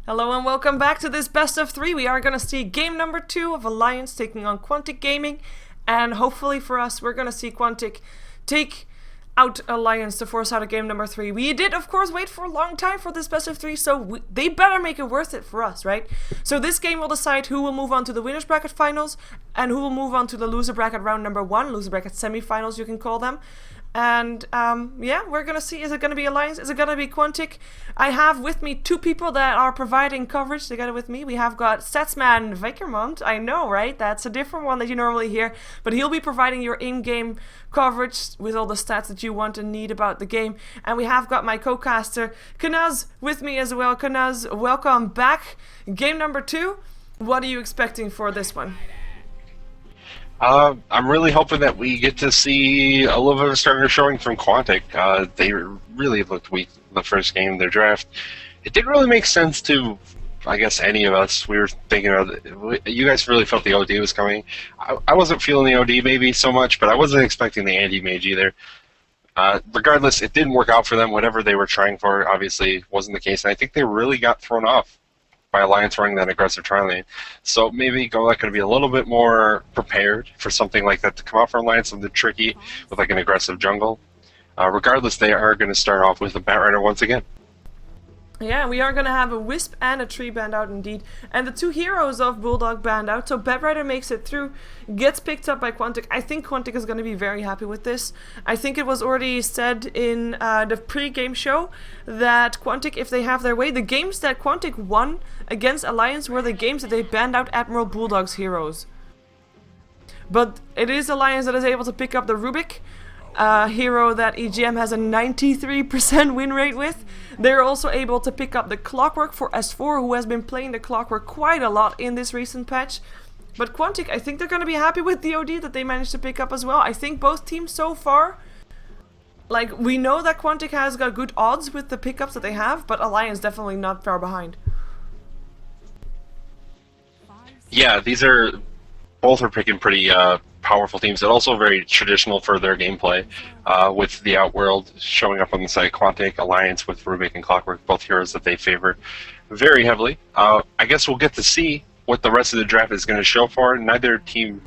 Hello and welcome back to this best of 3. We are going to see game number 2 of Alliance taking on Quantic Gaming, and hopefully for us we're going to see Quantic take out Alliance to force out a game number 3. We did of course wait for a long time for this best of 3, so they better make it worth it for us, right? So this game will decide who will move on to the winners bracket finals and who will move on to the loser bracket round number 1, loser bracket semifinals you can call them. And yeah, we're gonna see, is it gonna be Alliance, is it gonna be Quantic? I have with me two people that are providing coverage together with me. We have got Statsman Vykromond. I know, right? That's a different one that you normally hear, but he'll be providing your in-game coverage with all the stats that you want and need about the game. And we have got my co-caster Kanaz with me as well. Kanaz, welcome back. Game number 2. What are you expecting for this one? I'm really hoping that we get to see a little bit of a stronger showing from Quantic. They really looked weak in the first game of their draft. It didn't really make sense to, I guess, any of us. We were thinking you guys really felt the OD was coming. I wasn't feeling the OD maybe so much, but I wasn't expecting the anti-mage either. Regardless, it didn't work out for them. Whatever they were trying for obviously wasn't the case, and I think they really got thrown off by Alliance running that aggressive tri lane. So maybe Golak could be a little bit more prepared for something like that to come out from Alliance, something tricky with like an aggressive jungle. Regardless, they are going to start off with a Batrider once again. Yeah, we are going to have a Wisp and a Tree banned out indeed. And the two heroes of Bulldog banned out. So Batrider makes it through, gets picked up by Quantic. I think Quantic is going to be very happy with this. I think it was already said in the pre-game show that Quantic, if they have their way, the games that Quantic won against Alliance were the games that they banned out Admiral Bulldog's heroes. But it is Alliance that is able to pick up the Rubik, hero that EGM has a 93% win rate with. They're also able to pick up the Clockwork for S4, who has been playing the Clockwork quite a lot in this recent patch. But Quantic, I think they're going to be happy with the OD that they managed to pick up as well. I think both teams so far, like, we know that Quantic has got good odds with the pickups that they have, but Alliance definitely not far behind. Yeah, both are picking pretty powerful teams, and also very traditional for their gameplay, with the Outworld showing up on the side. Quantic, Alliance with Rubik and Clockwork, both heroes that they favor very heavily. I guess we'll get to see what the rest of the draft is going to show for. Neither team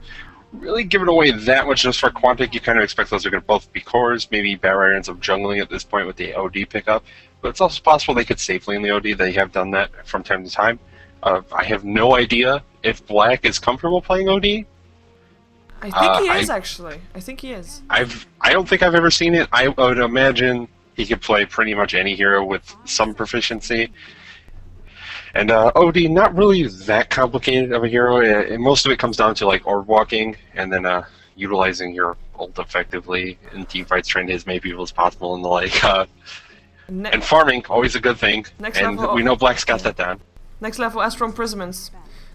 really giving away that much. Just for Quantic, you kind of expect those are going to both be cores. Maybe Batrider ends up jungling at this point with the OD pickup, but it's also possible they could safely in the OD. They have done that from time to time. I have no idea if Black is comfortable playing OD. I think he is, actually. I think he is. I don't think I've ever seen it. I would imagine he could play pretty much any hero with some proficiency. And OD, not really that complicated of a hero. Most of it comes down to like orb walking and then utilizing your ult effectively in team fights, trying to hit as many people as possible and the like. And farming, always a good thing. And we know Black's got that down. Next level, Astral Imprisonments.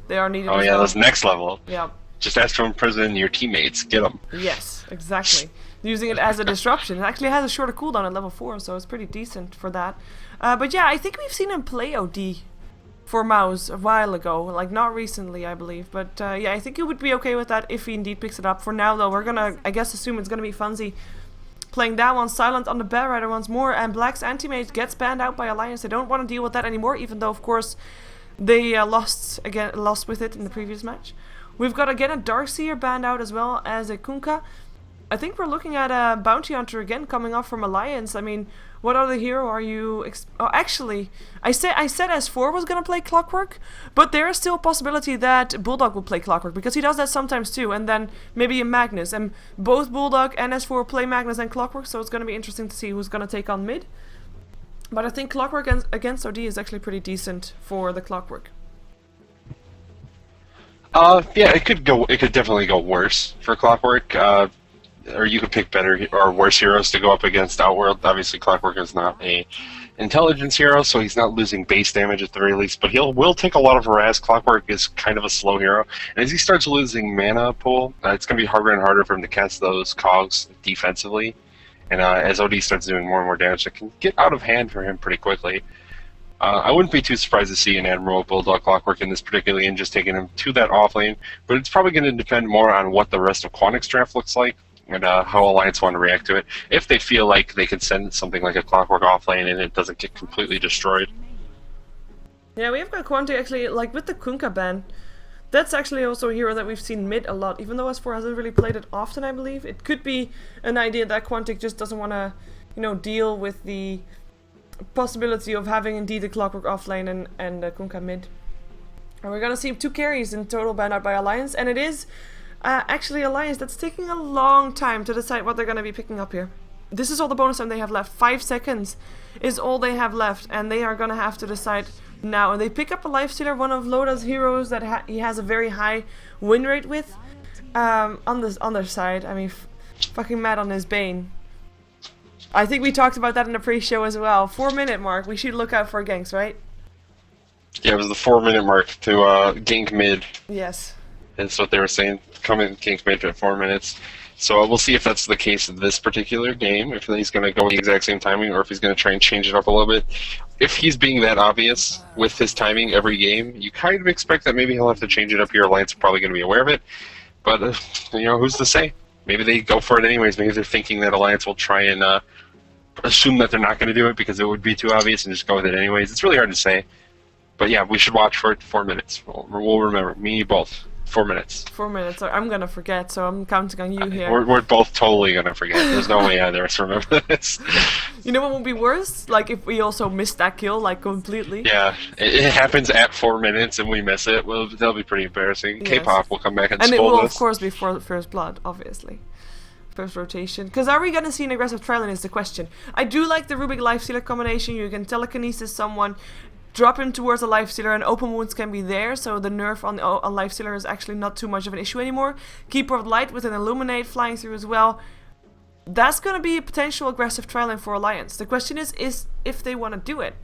They are needed. Oh as yeah, well. That's next level. Yeah. Just ask to imprison your teammates. Get them. Yes, exactly. Using it as a disruption. It actually has a shorter cooldown at level 4, so it's pretty decent for that. But yeah, I think we've seen him play OD for Mouse a while ago. Like, not recently, I believe. But yeah, I think he would be okay with that if he indeed picks it up. For now, though, we're gonna, I guess, assume it's gonna be Funzy playing that one silent on the Batrider once more. And Black's Anti-Mage gets banned out by Alliance. They don't want to deal with that anymore, even though, of course, they lost with it in the previous match. We've got again a Darkseer banned out as well as a Kunkka. I think we're looking at a Bounty Hunter again coming off from Alliance. I mean, what other hero are you... Oh, actually, I said S4 was going to play Clockwork, but there is still a possibility that Bulldog will play Clockwork, because he does that sometimes too, and then maybe a Magnus. And both Bulldog and S4 play Magnus and Clockwork, so it's going to be interesting to see who's going to take on mid. But I think Clockwork against OD is actually pretty decent for the Clockwork. Yeah, it could definitely go worse for Clockwork. Or you could pick better or worse heroes to go up against Outworld. Obviously, Clockwork is not a intelligence hero, so he's not losing base damage at the very least. But will take a lot of harass. Clockwork is kind of a slow hero, and as he starts losing mana pool, it's going to be harder and harder for him to cast those cogs defensively. And as OD starts doing more and more damage, it can get out of hand for him pretty quickly. I wouldn't be too surprised to see an Admiral Bulldog Clockwork in this particularly and just taking him to that off lane, but it's probably going to depend more on what the rest of Quantic's draft looks like and how Alliance want to react to it. If they feel like they can send something like a Clockwork off lane and it doesn't get completely destroyed. Yeah, we have got Quantic actually, like with the Kunkka ban. That's actually also a hero that we've seen mid a lot, even though S4 hasn't really played it often, I believe. It could be an idea that Quantic just doesn't want to, you know, deal with the possibility of having indeed a Clockwork offlane and Kunkka mid. And we're gonna see 2 carries in total banned out by Alliance, and it is actually Alliance that's taking a long time to decide what they're gonna be picking up here. This is all the bonus time they have left. 5 seconds is all they have left, and they are gonna have to decide now. And they pick up a Lifestealer, one of Loda's heroes that he has a very high win rate with. On their side, I mean, fucking mad on his Bane. I think we talked about that in the pre-show as well. 4-minute mark, we should look out for ganks, right? Yeah, it was the 4-minute mark to gank mid. Yes. That's what they were saying. Come in, gank mid at 4 minutes. So we'll see if that's the case in this particular game, if he's going to go with the exact same timing, or if he's going to try and change it up a little bit. If he's being that obvious with his timing every game, you kind of expect that maybe he'll have to change it up. Your Alliance is probably going to be aware of it. But, you know, who's to say? Maybe they go for it anyways. Maybe they're thinking that Alliance will try and assume that they're not going to do it because it would be too obvious and just go with it anyways. It's really hard to say. But yeah, we should watch for it 4 minutes. We'll remember. Me and you both. 4 minutes. 4 minutes. I'm gonna forget, so I'm counting on you here. We're both totally gonna forget. There's no way either of us remember this. You know what would be worse? Like if we also missed that kill, like completely. Yeah, it happens at 4 minutes and we miss it. Well, that'll be pretty embarrassing. Yes. K-pop will come back and it scold will, us. of course, be for first blood, obviously. First rotation. Because are we gonna see an aggressive trial is the question. I do like the Rubik Lifestealer combination. You can telekinesis someone, drop him towards a Lifestealer, and open wounds can be there, so the nerf on a Lifestealer is actually not too much of an issue anymore. Keeper of Light with an Illuminate flying through as well. That's going to be a potential aggressive trialing for Alliance. The question is if they want to do it.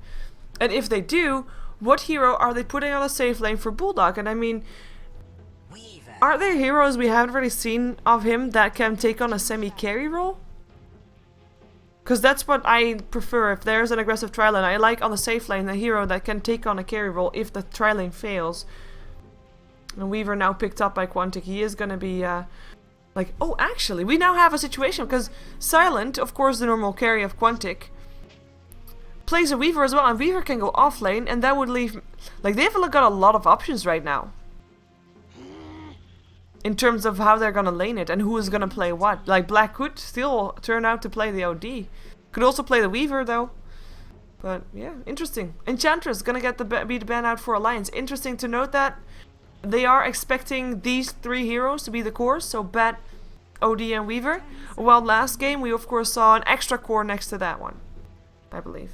And if they do, what hero are they putting on a safe lane for Bulldog? And I mean, are there heroes we haven't really seen of him that can take on a semi-carry role? Because that's what I prefer. If there's an aggressive tri lane, I like on the safe lane a hero that can take on a carry role if the tri lane fails. And Weaver now picked up by Quantic. He is going to be like, oh, actually, we now have a situation because Silent, of course, the normal carry of Quantic, plays a Weaver as well, and Weaver can go off lane, and that would leave, like, they've got a lot of options right now in terms of how they're gonna lane it and who is gonna play what. Like, Black could still turn out to play the OD. Could also play the Weaver though. But yeah, interesting. Enchantress gonna get be the ban out for Alliance. Interesting to note that they are expecting these 3 heroes to be the cores, so Bat, OD, and Weaver. While last game we of course saw an extra core next to that one, I believe.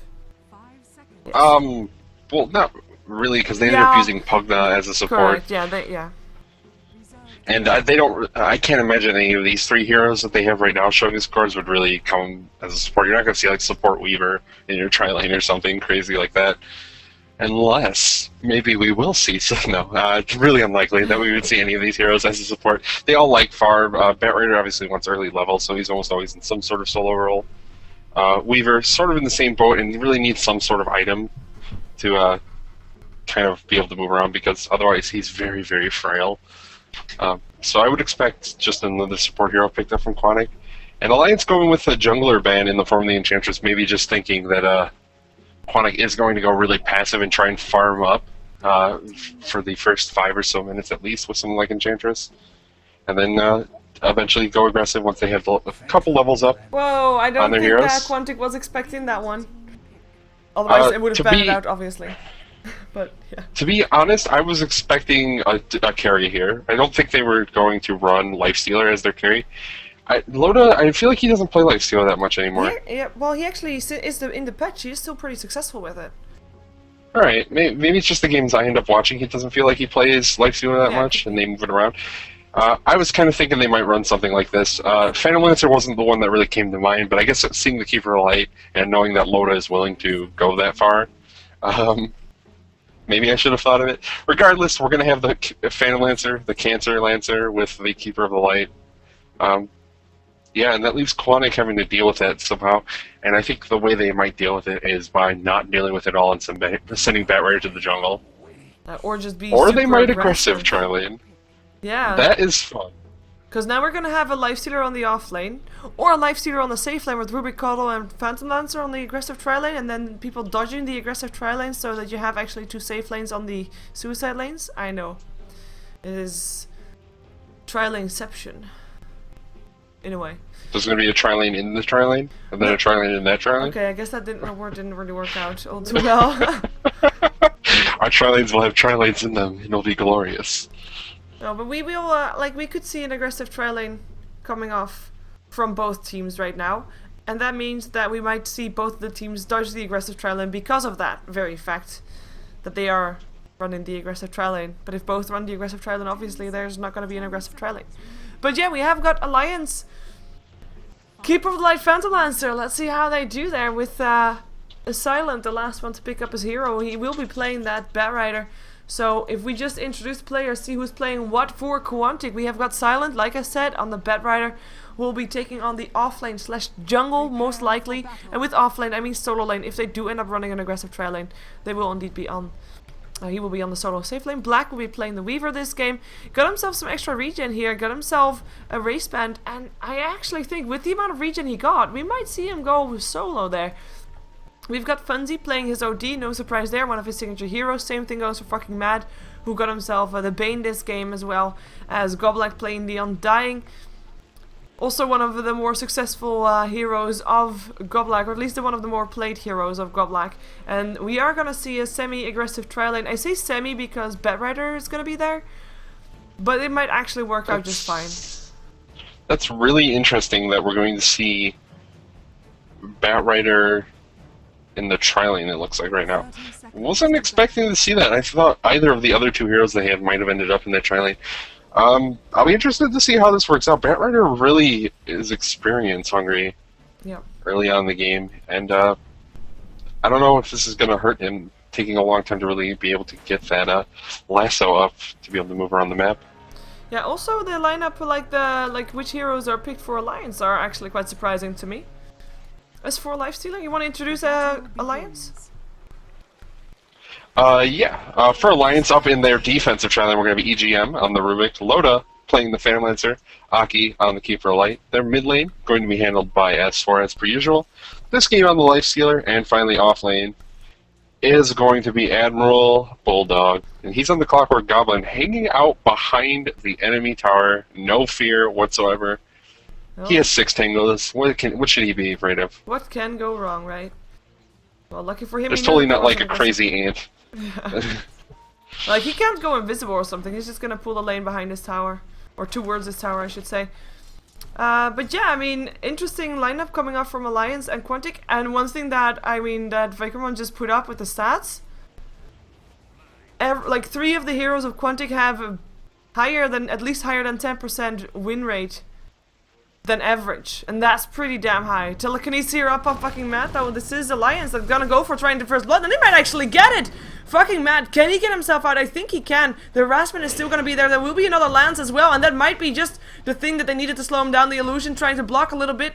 Yes. Well, not really, because they ended up using Pugna as a support. Correct. Yeah, And they don't. I can't imagine any of these 3 heroes that they have right now showing as cores would really come as a support. You're not going to see like support Weaver in your tri lane or something crazy like that, unless maybe we will see. So no, it's really unlikely that we would see any of these heroes as a support. They all like farm. Bat Raider obviously wants early level, so he's almost always in some sort of solo role. Weaver sort of in the same boat and really needs some sort of item to kind of be able to move around, because otherwise he's very, very frail. So I would expect just another support hero picked up from Quantic. And Alliance going with a jungler ban in the form of the Enchantress, maybe just thinking that Quantic is going to go really passive and try and farm up for the first 5 or so minutes at least with something like Enchantress. And then eventually go aggressive once they have a couple levels up. Whoa, I don't think heroes. that Quantic was expecting that one. Otherwise it would have banned it out, obviously. But yeah. To be honest, I was expecting a carry here. I don't think they were going to run Lifestealer as their carry. Loda, I feel like he doesn't play Lifestealer that much anymore. Yeah, well, he actually is in the patch. He's still pretty successful with it. Alright, maybe it's just the games I end up watching. He doesn't feel like he plays Lifestealer that much, and they move it around. I was kind of thinking they might run something like this. Phantom Lancer wasn't the one that really came to mind, but I guess seeing the Keeper of Light and knowing that Loda is willing to go that far, maybe I should have thought of it. Regardless, we're going to have the Phantom Lancer, the Cancer Lancer with the Keeper of the Light. Yeah, and that leaves Quantic having to deal with that somehow. And I think the way they might deal with it is by not dealing with it all and sending Bat Raider to the jungle. Or just be Or super they might aggressive tri lane. Yeah. That is fun. Because now we're going to have a lifestealer on the off lane, or a lifestealer on the safe lane with Rubik Coddle and Phantom Lancer on the aggressive tri lane, and then people dodging the aggressive tri lane so that you have actually 2 safe lanes on the suicide lanes. I know. It is tri-laneception. In a way. There's going to be a tri lane in the tri lane, and then a tri lane in that tri lane? Okay, I guess that didn't really work out all too well. Our tri lanes will have tri lanes in them, and it'll be glorious. No, but we will, like, we could see an aggressive tri lane coming off from both teams right now. And that means that we might see both of the teams dodge the aggressive tri lane because of that very fact that they are running the aggressive tri lane. But if both run the aggressive tri lane, obviously there's not going to be an aggressive tri lane. But yeah, we have got Alliance. Keeper of the Light Phantom Lancer. Let's see how they do there with Silent, the last one to pick up his hero. He will be playing that Bat Rider. So if we just introduce players, see who's playing what for Quantic. We have got Silent, like I said, on the Bat Rider. We'll be taking on the offlane / jungle, most likely. And with offlane, I mean solo lane. If they do end up running an aggressive tri lane, they will indeed be on. He will be on the solo safe lane. Black will be playing the Weaver this game. Got himself some extra regen here. Got himself a race band. And I actually think with the amount of regen he got, we might see him go solo there. We've got Funzy playing his OD, no surprise there, one of his signature heroes. Same thing goes for fucking Mad, who got himself the Bane this game, as well as Goblak playing the Undying. Also one of the more successful heroes of Goblak, or at least one of the more played heroes of Goblak. And we are going to see a semi-aggressive tri lane. I say semi because Bat Rider is going to be there, but it might actually work out just fine. That's really interesting that we're going to see Bat Rider in the tri-lane, it looks like right now. Wasn't expecting to see that. I thought either of the other 2 heroes they had might have ended up in that tri-lane. I'll be interested to see how this works out. Bat Rider really is experience hungry early on in the game, and I don't know if this is going to hurt him taking a long time to really be able to get that lasso up to be able to move around the map. Yeah, also the lineup, like which heroes are picked for Alliance are actually quite surprising to me. As for Lifestealer, you want to introduce Alliance? Yeah. For Alliance, up in their defensive tri-lane, we're going to be EGM on the Rubik, Loda playing the Phantom Lancer, Aki on the Keeper of Light. Their mid lane going to be handled by S4 as per usual. This game on the Lifestealer, and finally off lane, is going to be Admiral Bulldog. And he's on the Clockwork Goblin, hanging out behind the enemy tower, no fear whatsoever. Oh. He has 6 tangles. What should he be afraid of? What can go wrong, right? Well, lucky for him. There's totally not like a crazy ant. Like, he can't go invisible or something. He's just gonna pull the lane behind his tower. Or towards his tower, I should say. But yeah, I mean, interesting lineup coming up from Alliance and Quantic. And one thing that, that Vykromond just put up with the stats. Like, 3 of the heroes of Quantic have at least higher than 10% win rate than average, and that's pretty damn high. Telekinesis here up on fucking Matt, though. This is Alliance that's gonna go for trying to first blood, and he might actually get it! Fucking Matt, can he get himself out? I think he can. The harassment is still gonna be there. There will be another lance as well, and that might be just the thing that they needed to slow him down. The illusion trying to block a little bit.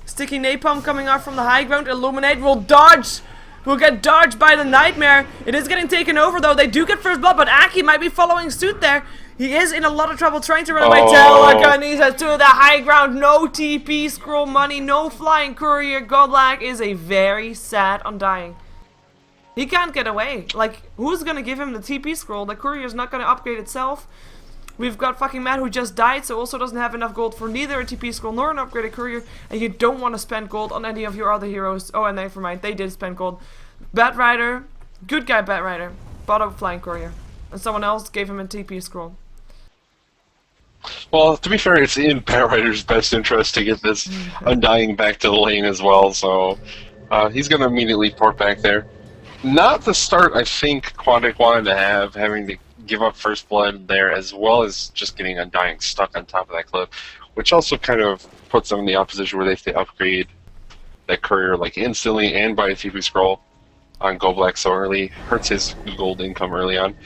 Sticky napalm coming off from the high ground. Illuminate will dodge. Will get dodged by the Nightmare. It is getting taken over, though. They do get first blood, but Aki might be following suit there. He is in a lot of trouble trying to run away. Telekinesis to the high ground. No TP scroll money. No flying courier. Godlike is a very sad Undying. He can't get away. Like, who's gonna give him the TP scroll? The courier's not gonna upgrade itself. We've got fucking Matt who just died, so also doesn't have enough gold for neither a TP scroll nor an upgraded courier. And you don't want to spend gold on any of your other heroes. Oh, and never mind. They did spend gold. Bat Rider. Good guy, Bat Rider. Bought a flying courier. And someone else gave him a TP scroll. Well, to be fair, it's in Bat Rider's best interest to get this Undying back to the lane as well, so he's going to immediately port back there. Not the start I think Quantic wanted to have, having to give up first blood there, as well as just getting Undying stuck on top of that cliff, which also kind of puts them in the opposition where they have to upgrade that courier like instantly and buy a TP scroll on Goblak so early. Hurts his gold income early on.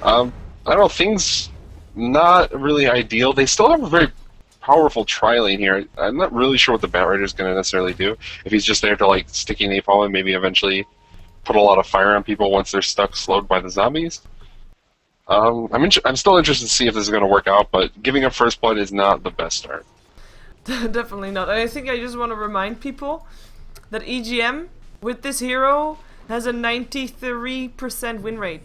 I don't know, things not really ideal. They still have a very powerful tri-lane here. I'm not really sure what the Bat Rider is going to necessarily do. If he's just there to like sticky napalm and maybe eventually put a lot of fire on people once they're stuck slowed by the zombies. I'm still interested to see if this is going to work out, but giving up first blood is not the best start. Definitely not. And I think I just want to remind people that EGM with this hero has a 93% win rate.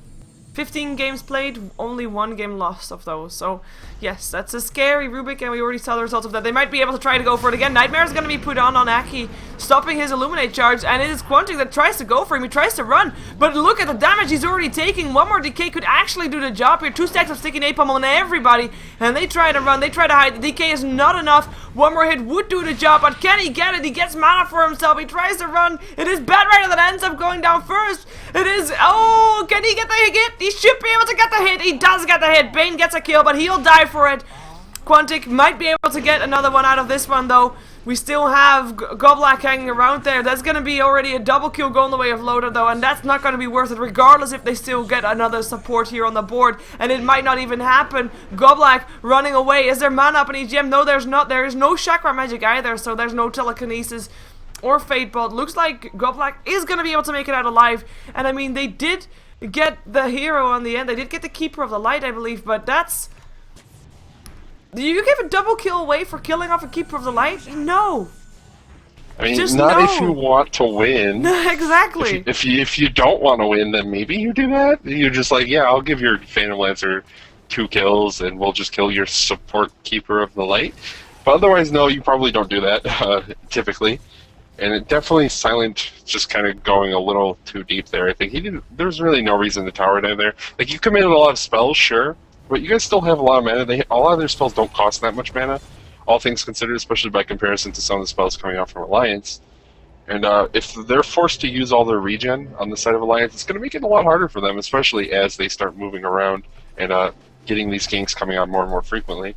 15 games played, only 1 game lost of those. So, yes, that's a scary Rubik, and we already saw the results of that. They might be able to try to go for it again. Nightmare is going to be put on Aki, stopping his Illuminate charge, and it is Quantic that tries to go for him. He tries to run, but look at the damage he's already taking. One more DK could actually do the job here. 2 stacks of sticky napalm on everybody, and they try to run, they try to hide. The DK is not enough. One more hit would do the job, but can he get it? He gets mana for himself. He tries to run. It is Batrider that ends up going down first. It is, oh, can he get the hit? He should be able to get the hit. He does get the hit. Bane gets a kill, but he'll die for it. Quantic might be able to get another one out of this one, though. We still have Goblak hanging around there. That's going to be already a double kill going the way of Loda, though, and that's not going to be worth it, regardless if they still get another support here on the board, and it might not even happen. Goblak running away. Is there mana up in EGM? No, there's not. There is no chakra magic either, so there's no telekinesis or fate bolt. Looks like Goblak is going to be able to make it out alive, and I mean, they did get the hero on the end. They did get the Keeper of the Light, I believe, but that's... You gave a double kill away for killing off a Keeper of the Light? No. I mean, just not no. if you want to win. Exactly. If you don't want to win, then maybe you do that. You're just like, yeah, I'll give your Phantom Lancer 2 kills, and we'll just kill your support Keeper of the Light. But otherwise, no, you probably don't do that, typically. And it definitely Silent just kind of going a little too deep there. I think there's really no reason to tower down there. Like, you committed a lot of spells, sure, but you guys still have a lot of mana. A lot of their spells don't cost that much mana, all things considered, especially by comparison to some of the spells coming out from Alliance. And if they're forced to use all their regen on the side of Alliance, it's going to make it a lot harder for them, especially as they start moving around and getting these ganks coming out more and more frequently.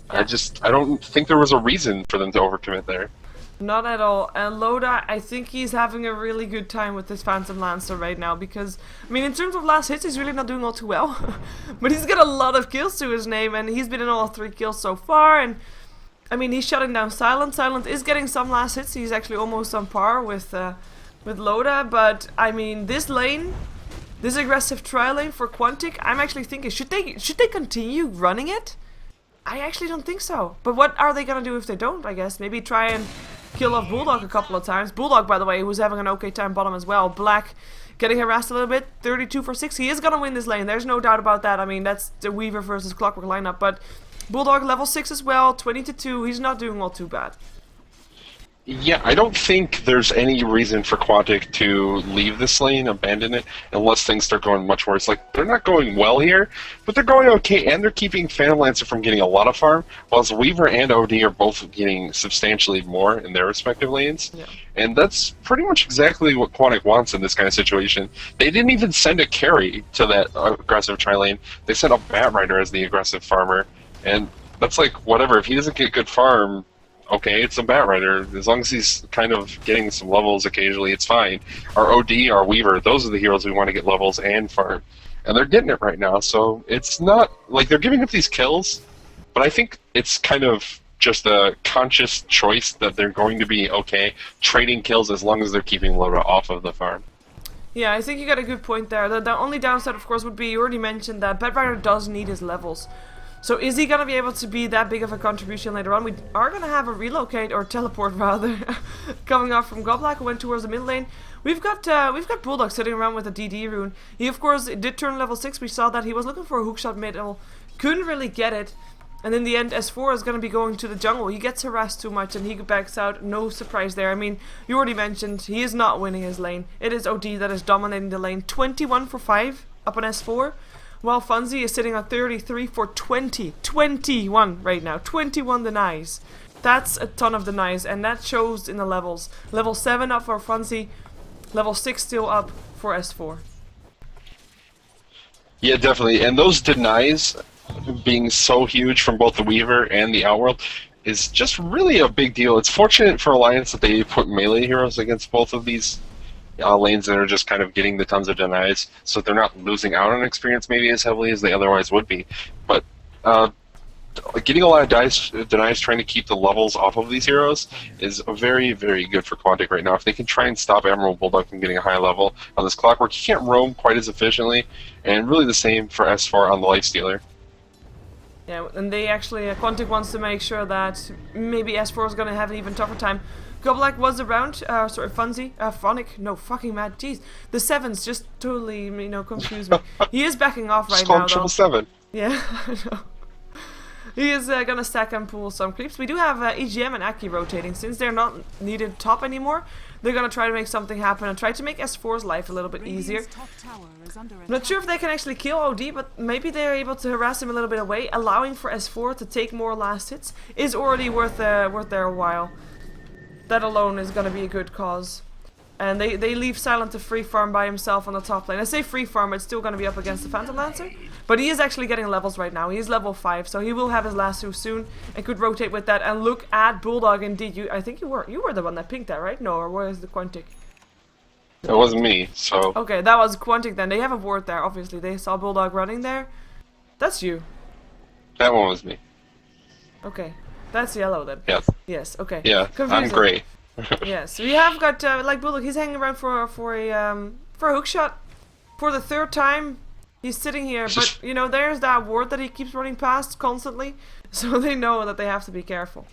I don't think there was a reason for them to overcommit there. Not at all. And Loda, I think he's having a really good time with this Phantom Lancer right now because, I mean, in terms of last hits, he's really not doing all too well. But he's got a lot of kills to his name, and he's been in all 3 kills so far, and I mean, he's shutting down Silent. Silent is getting some last hits. He's actually almost on par with Loda, but I mean, this lane, this aggressive tri lane for Quantic, I'm actually thinking, should they continue running it? I actually don't think so. But what are they gonna do if they don't, I guess? Maybe try and kill off Bulldog a couple of times. Bulldog, by the way, who's having an okay time bottom as well. Black getting harassed a little bit. 32 for 6. He is gonna win this lane. There's no doubt about that. I mean, that's the Weaver versus Clockwork lineup, but Bulldog level 6 as well, 20-2. He's not doing all too bad. Yeah, I don't think there's any reason for Quantic to leave this lane, abandon it, unless things start going much worse. Like, they're not going well here, but they're going okay, and they're keeping Phantom Lancer from getting a lot of farm, whilst Weaver and OD are both getting substantially more in their respective lanes. Yeah. And that's pretty much exactly what Quantic wants in this kind of situation. They didn't even send a carry to that aggressive tri-lane. They sent a Batrider as the aggressive farmer, and that's like, whatever, if he doesn't get good farm, okay, it's a Batrider. As long as he's kind of getting some levels occasionally, it's fine. Our OD, our Weaver, those are the heroes we want to get levels and farm. And they're getting it right now, so it's not... Like, they're giving up these kills, but I think it's kind of just a conscious choice that they're going to be, okay, trading kills as long as they're keeping Loda off of the farm. Yeah, I think you got a good point there. The only downside, of course, would be, you already mentioned that Batrider does need his levels. So is he going to be able to be that big of a contribution later on? We are going to have a relocate, or teleport rather, coming off from Goblak, who went towards the mid lane. We've got Bulldog sitting around with a DD rune. He, of course, did turn level 6. We saw that he was looking for a hookshot middle. Couldn't really get it. And in the end, S4 is going to be going to the jungle. He gets harassed too much and he backs out. No surprise there. I mean, you already mentioned he is not winning his lane. It is OD that is dominating the lane. 21 for 5 up on S4. While Funzy is sitting on 33 for 20. 21 right now. 21 denies. That's a ton of denies, and that shows in the levels. Level 7 up for Funzy. Level 6 still up for S4. Yeah, definitely. And those denies being so huge from both the Weaver and the Outworld is just really a big deal. It's fortunate for Alliance that they put melee heroes against both of these lanes that are just kind of getting the tons of denies, so they're not losing out on experience maybe as heavily as they otherwise would be. But getting a lot of denies, trying to keep the levels off of these heroes is very, very good for Quantic right now. If they can try and stop Emerald Bulldog from getting a high level on this Clockwork, he can't roam quite as efficiently, and really the same for S4 on the Lifestealer. Yeah, and they actually, Quantic wants to make sure that maybe S4 is going to have an even tougher time. Goblak was around, sorry, Phonic, no, fucking mad, jeez. The 7s just totally, you know, confused me. He is backing off right now, though. 7. Yeah, I know. He is gonna stack and pull some creeps. We do have EGM and Aki rotating. Since they're not needed top anymore, they're gonna try to make something happen and try to make S4's life a little bit easier. I'm not sure if they can actually kill OD, but maybe they're able to harass him a little bit away. Allowing for S4 to take more last hits is already worth their while. That alone is gonna be a good cause. And they leave Silent to free farm by himself on the top lane. I say free farm, it's still gonna be up against the Phantom Lancer. But he is actually getting levels right now. He is level 5, so he will have his lasso soon and could rotate with that. And look at Bulldog indeed. I think you were the one that pinked that, right? No, or where is the Quantic? It wasn't me, so... Okay, that was Quantic then. They have a ward there, obviously. They saw Bulldog running there. That's you. That one was me. Okay. That's yellow then. Yes. Yes, okay. Yeah, confusing. I'm gray. Yes, we have got, like Bulldog, he's hanging around for a hook shot. For the 3rd time. He's sitting here, but, you know, there's that ward that he keeps running past constantly. So they know that they have to be careful.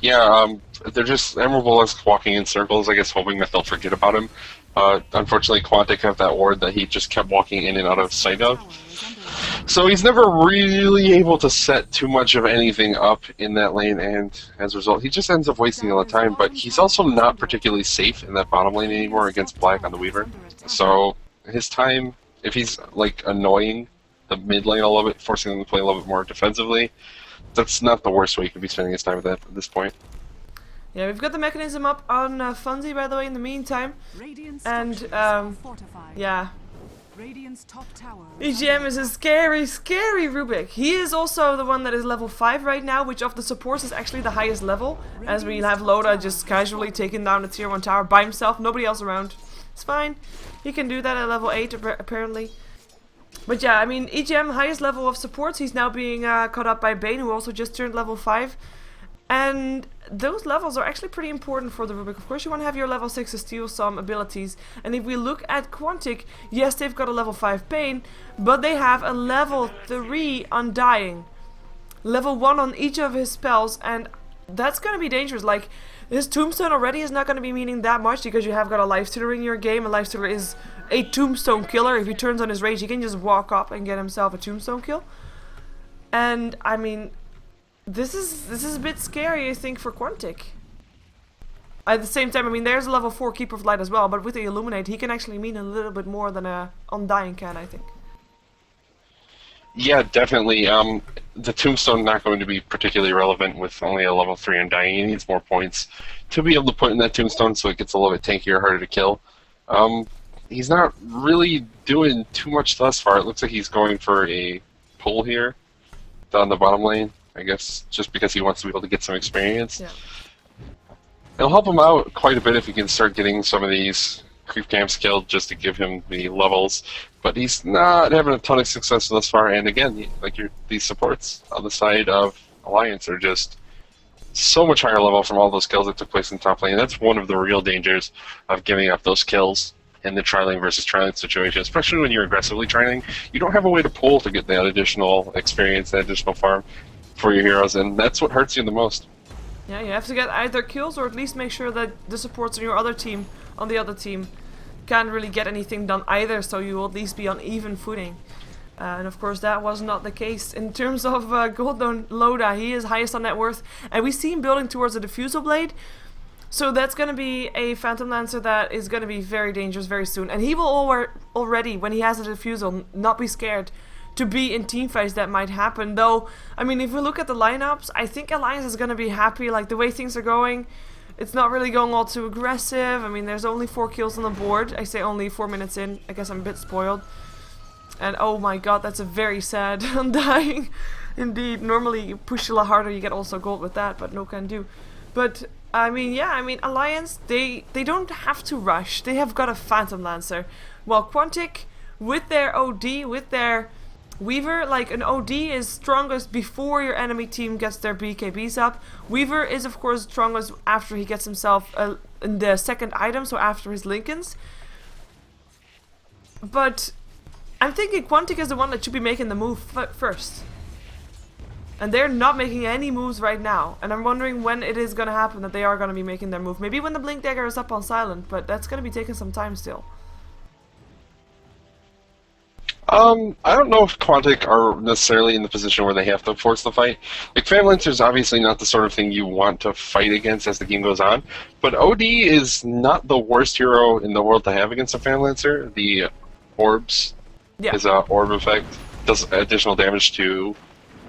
Yeah, they're just Emerald Bulldog's walking in circles, I guess, hoping that they'll forget about him. Unfortunately, Quantic have that ward that he just kept walking in and out of sight of. So he's never really able to set too much of anything up in that lane, and as a result, he just ends up wasting all the time. But he's also not particularly safe in that bottom lane anymore against Black on the Weaver. So his time, if he's like annoying the mid lane a little bit, forcing them to play a little bit more defensively, that's not the worst way he could be spending his time at this point. Yeah, we've got the mechanism up on Funzy, by the way, in the meantime. And, yeah. EGM is a scary, scary Rubik. He is also the one that is level 5 right now, which of the supports is actually the highest level. As we have Loda just casually taking down the tier 1 tower by himself, nobody else around. It's fine. He can do that at level 8 apparently. But yeah, I mean, EGM, highest level of supports. He's now being caught up by Bane, who also just turned level 5. And those levels are actually pretty important for the Rubik. Of course, you want to have your level 6 to steal some abilities. And if we look at Quantic, yes, they've got a level 5 Bane, but they have a level 3 Undying. Level 1 on each of his spells, and that's going to be dangerous. Like, his Tombstone already is not going to be meaning that much because you have got a Lifestealer in your game. A Lifestealer is a Tombstone killer. If he turns on his rage, he can just walk up and get himself a Tombstone kill. And, I mean... This is a bit scary, I think, for Quantic. At the same time, I mean, there's a level 4 Keeper of Light as well, but with the Illuminate, he can actually mean a little bit more than a Undying can, I think. Yeah, definitely. The Tombstone not going to be particularly relevant with only a level 3 Undying. He needs more points to be able to put in that Tombstone so it gets a little bit tankier, harder to kill. He's not really doing too much thus far. It looks like he's going for a pull here down the bottom lane. I guess just because he wants to be able to get some experience. Yeah. It'll help him out quite a bit if he can start getting some of these creep camps killed just to give him the levels. But he's not having a ton of success thus far. And again, like these supports on the side of Alliance are just so much higher level from all those kills that took place in top lane. That's one of the real dangers of giving up those kills in the trialing versus trialing situation, especially when you're aggressively trialing. You don't have a way to pull to get that additional experience, that additional farm for your heroes, and that's what hurts you the most. Yeah, you have to get either kills or at least make sure that the supports on your other team, can't really get anything done either, so you will at least be on even footing. And of course that was not the case. In terms of Golden Loda, he is highest on net worth, and we see him building towards a Diffusal Blade. So that's going to be a Phantom Lancer that is going to be very dangerous very soon. And he will already, when he has a Diffusal, not be scared to be in teamfights that might happen. Though, I mean, if we look at the lineups, I think Alliance is going to be happy. Like, the way things are going, it's not really going all too aggressive. I mean, there's only 4 kills on the board. I say only 4 minutes in. I guess I'm a bit spoiled. And oh my god, that's a very sad Undying. Indeed, normally you push a lot harder, you get also gold with that, but no can do. But, I mean, yeah, I mean, Alliance, they don't have to rush. They have got a Phantom Lancer. While Quantic, with their OD, with their Weaver, like an OD, is strongest before your enemy team gets their BKBs up. Weaver is of course strongest after he gets himself in the second item, so after his Lincolns. But I'm thinking Quantic is the one that should be making the move first. And they're not making any moves right now. And I'm wondering when it is going to happen that they are going to be making their move. Maybe when the Blink Dagger is up on silent, but that's going to be taking some time still. I don't know if Quantic are necessarily in the position where they have to force the fight. Like, Fan Lancer is obviously not the sort of thing you want to fight against as the game goes on, but OD is not the worst hero in the world to have against a Fan Lancer. The orbs, his orb effect, does additional damage to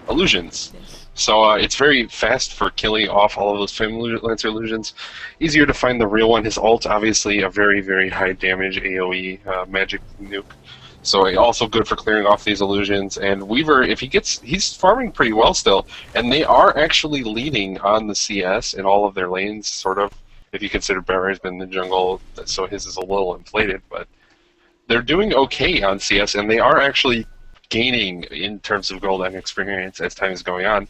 illusions. Yes. So it's very fast for killing off all of those Fan Lancer illusions. Easier to find the real one. His ult, obviously, a very, very high damage AoE magic nuke. So also good for clearing off these illusions. And Weaver, if he's farming pretty well still, and they are actually leading on the CS in all of their lanes, sort of. If you consider Barry's been in the jungle, so his is a little inflated, but they're doing okay on CS, and they are actually gaining in terms of gold and experience as time is going on.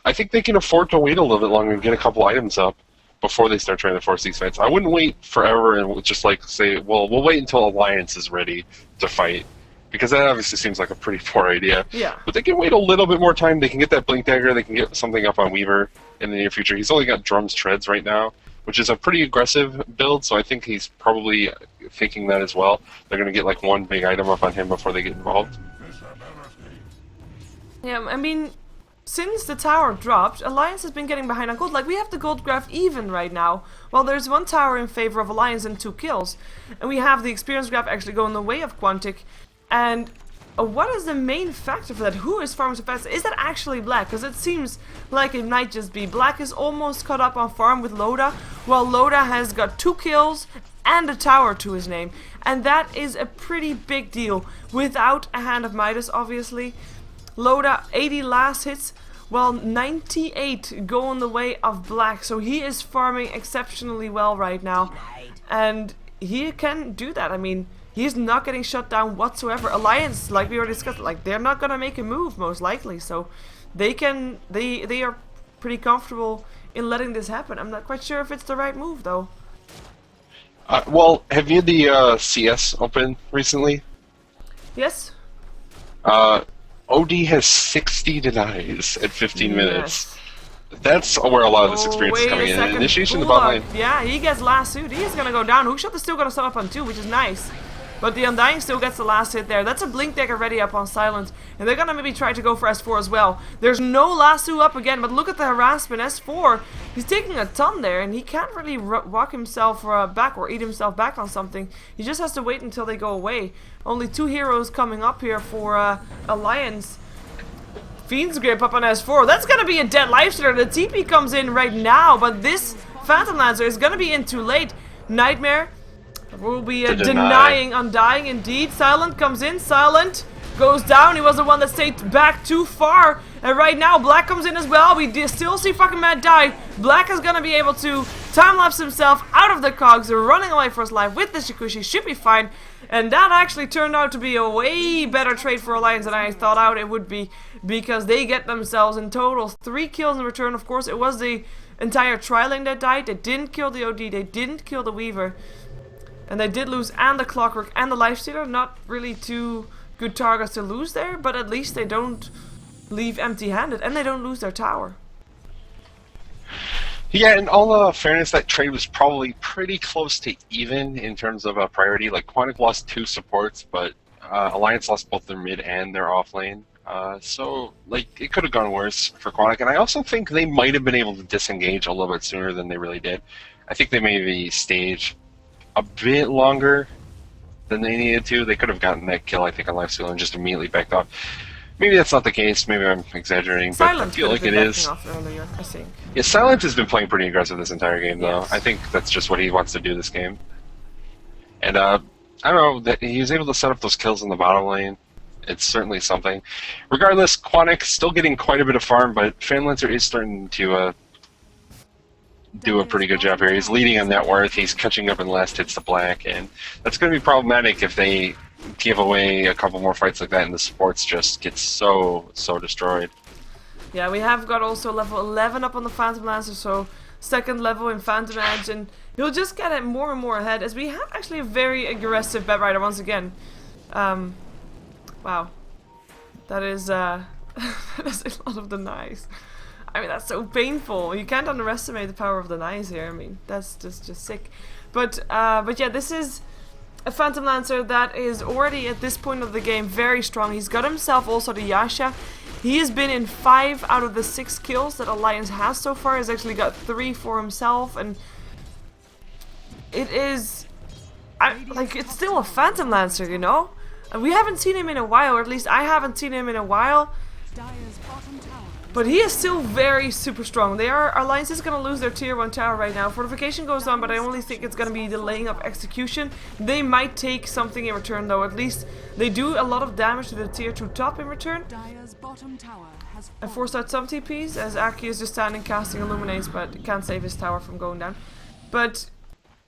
I think they can afford to wait a little bit longer and get a couple items up before they start trying to force these fights. I wouldn't wait forever and just like say, well, we'll wait until Alliance is ready to fight, because that obviously seems like a pretty poor idea. Yeah. But they can wait a little bit more time. They can get that Blink Dagger. They can get something up on Weaver in the near future. He's only got Drum's Treads right now, which is a pretty aggressive build, so I think he's probably thinking that as well. They're going to get like one big item up on him before they get involved. Yeah, I mean, since the tower dropped, Alliance has been getting behind on gold. Like, we have the gold graph even right now. Well, there's one tower in favor of Alliance and 2 kills. And we have the experience graph actually going the way of Quantic. And what is the main factor for that? Who is farming so fast? Is that actually Black? Because it seems like it might just be. Black is almost caught up on farm with Loda, while Loda has got 2 kills and a tower to his name. And that is a pretty big deal. Without a Hand of Midas, obviously. Loda, 80 last hits, while 98 go on the way of Black. So he is farming exceptionally well right now. And he can do that. I mean, he's not getting shut down whatsoever. Alliance, like we already discussed, like they're not gonna make a move most likely. So they are pretty comfortable in letting this happen. I'm not quite sure if it's the right move though. Well, have you had the CS open recently? Yes. OD has 60 denies at 15 minutes. That's where a lot of this experience is coming in. Initiation of the bot lane. Yeah, he gets last suit. He's gonna go down. Hookshot is still gonna stop up on 2, which is nice. But the Undying still gets the last hit there. That's a Blink Dagger ready up on silent. And they're gonna maybe try to go for S4 as well. There's no lasso up again, but look at the harassment. S4, he's taking a ton there, and he can't really walk himself back or eat himself back on something. He just has to wait until they go away. Only 2 heroes coming up here for Alliance. Fiend's Grip up on S4. That's gonna be a dead lifestealer. The TP comes in right now, but this Phantom Lancer is gonna be in too late. Nightmare will be denying Undying indeed. Silent comes in. Silent goes down. He was the one that stayed back too far. And right now, Black comes in as well. We still see fucking Matt die. Black is gonna be able to time-lapse himself out of the cogs, running away for his life with the Shikushi. Should be fine. And that actually turned out to be a way better trade for Alliance than I thought out it would be, because they get themselves in total 3 kills in return. Of course, it was the entire tri-lane that died. They didn't kill the OD, they didn't kill the Weaver. And they did lose and the Clockwork and the Lifestealer. Not really 2 good targets to lose there, but at least they don't leave empty-handed, and they don't lose their tower. Yeah, in all fairness, that trade was probably pretty close to even in terms of priority. Like, Quantic lost 2 supports, but Alliance lost both their mid and their off lane. So, like, it could have gone worse for Quantic, and I also think they might have been able to disengage a little bit sooner than they really did. I think they maybe staged a bit longer than they needed to. They could have gotten that kill, I think, on Lifesteal and just immediately backed off. Maybe that's not the case. Maybe I'm exaggerating, but I feel like it is. Earlier, I think. Yeah, Silent has been playing pretty aggressive this entire game, though. Yes. I think that's just what he wants to do this game. And I don't know, that he was able to set up those kills in the bottom lane. It's certainly something. Regardless, Quantic still getting quite a bit of farm, but Fan Lancer is starting to do a pretty good job here. He's leading on net worth. He's catching up in last hits to Black, and that's going to be problematic if they give away a couple more fights like that, and the supports just get so destroyed. Yeah, we have got also level 11 up on the Phantom Lancer, so second level in Phantom Edge, and he'll just get it more and more ahead, as we have actually a very aggressive Bet Rider once again. Wow. That is, that is a lot of denies. I mean, that's so painful. You can't underestimate the power of denies here. I mean, that's just sick. But yeah, this is a Phantom Lancer that is already at this point of the game very strong. He's got himself also the Yasha. He has been in 5 out of the 6 kills that Alliance has so far. He's actually got 3 for himself, and it is, like, it's still a Phantom Lancer, you know? And we haven't seen him in a while, or at least I haven't seen him in a while. But he is still very super strong. Alliance is going to lose their tier 1 tower right now. Fortification goes on, but I only think it's going to be delaying of execution. They might take something in return, though. At least they do a lot of damage to the tier 2 top in return. And force out some TPs, as Aki is just standing casting Illuminates, but can't save his tower from going down. But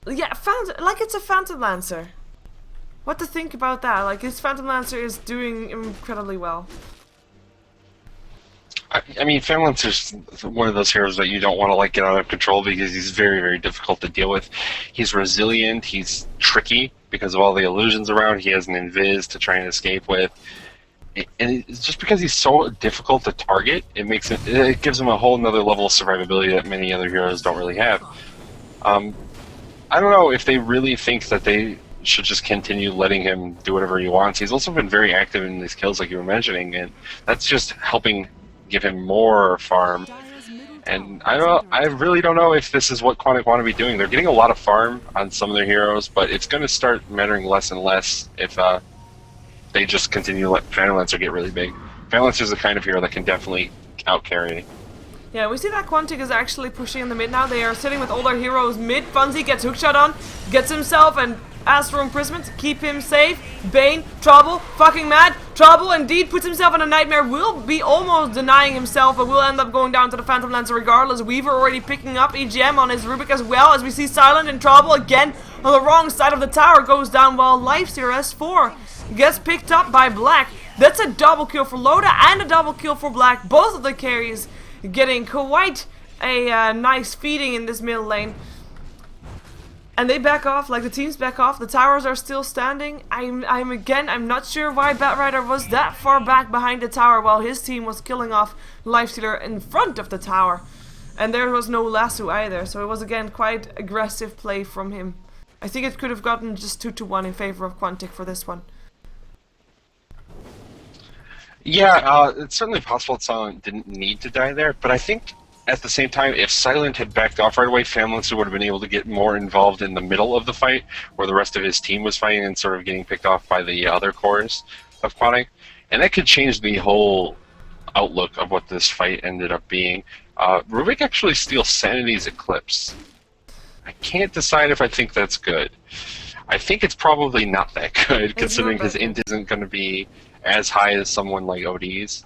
yeah, like, it's a Phantom Lancer. What to think about that? Like, his Phantom Lancer is doing incredibly well. I mean, Phantom Lancer's one of those heroes that you don't want to like get out of control because he's very difficult to deal with. He's resilient, he's tricky because of all the illusions around. He has an invis to try and escape with. And it's just because he's so difficult to target, it gives him a whole nother level of survivability that many other heroes don't really have. I don't know if they really think that they should just continue letting him do whatever he wants. He's also been very active in these kills, like you were mentioning, and that's just helping give him more farm. And I really don't know if this is what Quantic want to be doing. They're getting a lot of farm on some of their heroes, but it's going to start mattering less and less if they just continue to let Phantom Lancer get really big. Phantom Lancer is the kind of hero that can definitely out-carry. Yeah, we see that Quantic is actually pushing in the mid now. They are sitting with all their heroes mid. Funzy gets hookshot on, gets himself and Astral Imprisonment to keep him safe. Bane, Trouble, fucking mad. Trouble indeed puts himself in a nightmare. Will be almost denying himself, but will end up going down to the Phantom Lancer regardless. Weaver already picking up EGM on his Rubik as well, as we see Silent and Trouble again on the wrong side of the tower goes down, while Lifesteer S4 gets picked up by Black. That's a double kill for Loda and a double kill for Black. Both of the carries getting quite a nice feeding in this middle lane. And they back off, like the teams back off. The towers are still standing. I'm not sure why Batrider was that far back behind the tower while his team was killing off Lifestealer in front of the tower. And there was no lasso either, so it was again quite aggressive play from him. I think it could have gotten just 2-1 in favor of Quantic for this one. Yeah, it's certainly possible that Silent didn't need to die there, but I think at the same time, if Silent had backed off right away, Phantom Lancer would have been able to get more involved in the middle of the fight, where the rest of his team was fighting and sort of getting picked off by the other cores of Quantic. And that could change the whole outlook of what this fight ended up being. Rubik actually steals Sanity's Eclipse. I can't decide if I think that's good. I think it's probably not that good, considering his int isn't going to be as high as someone like OD's.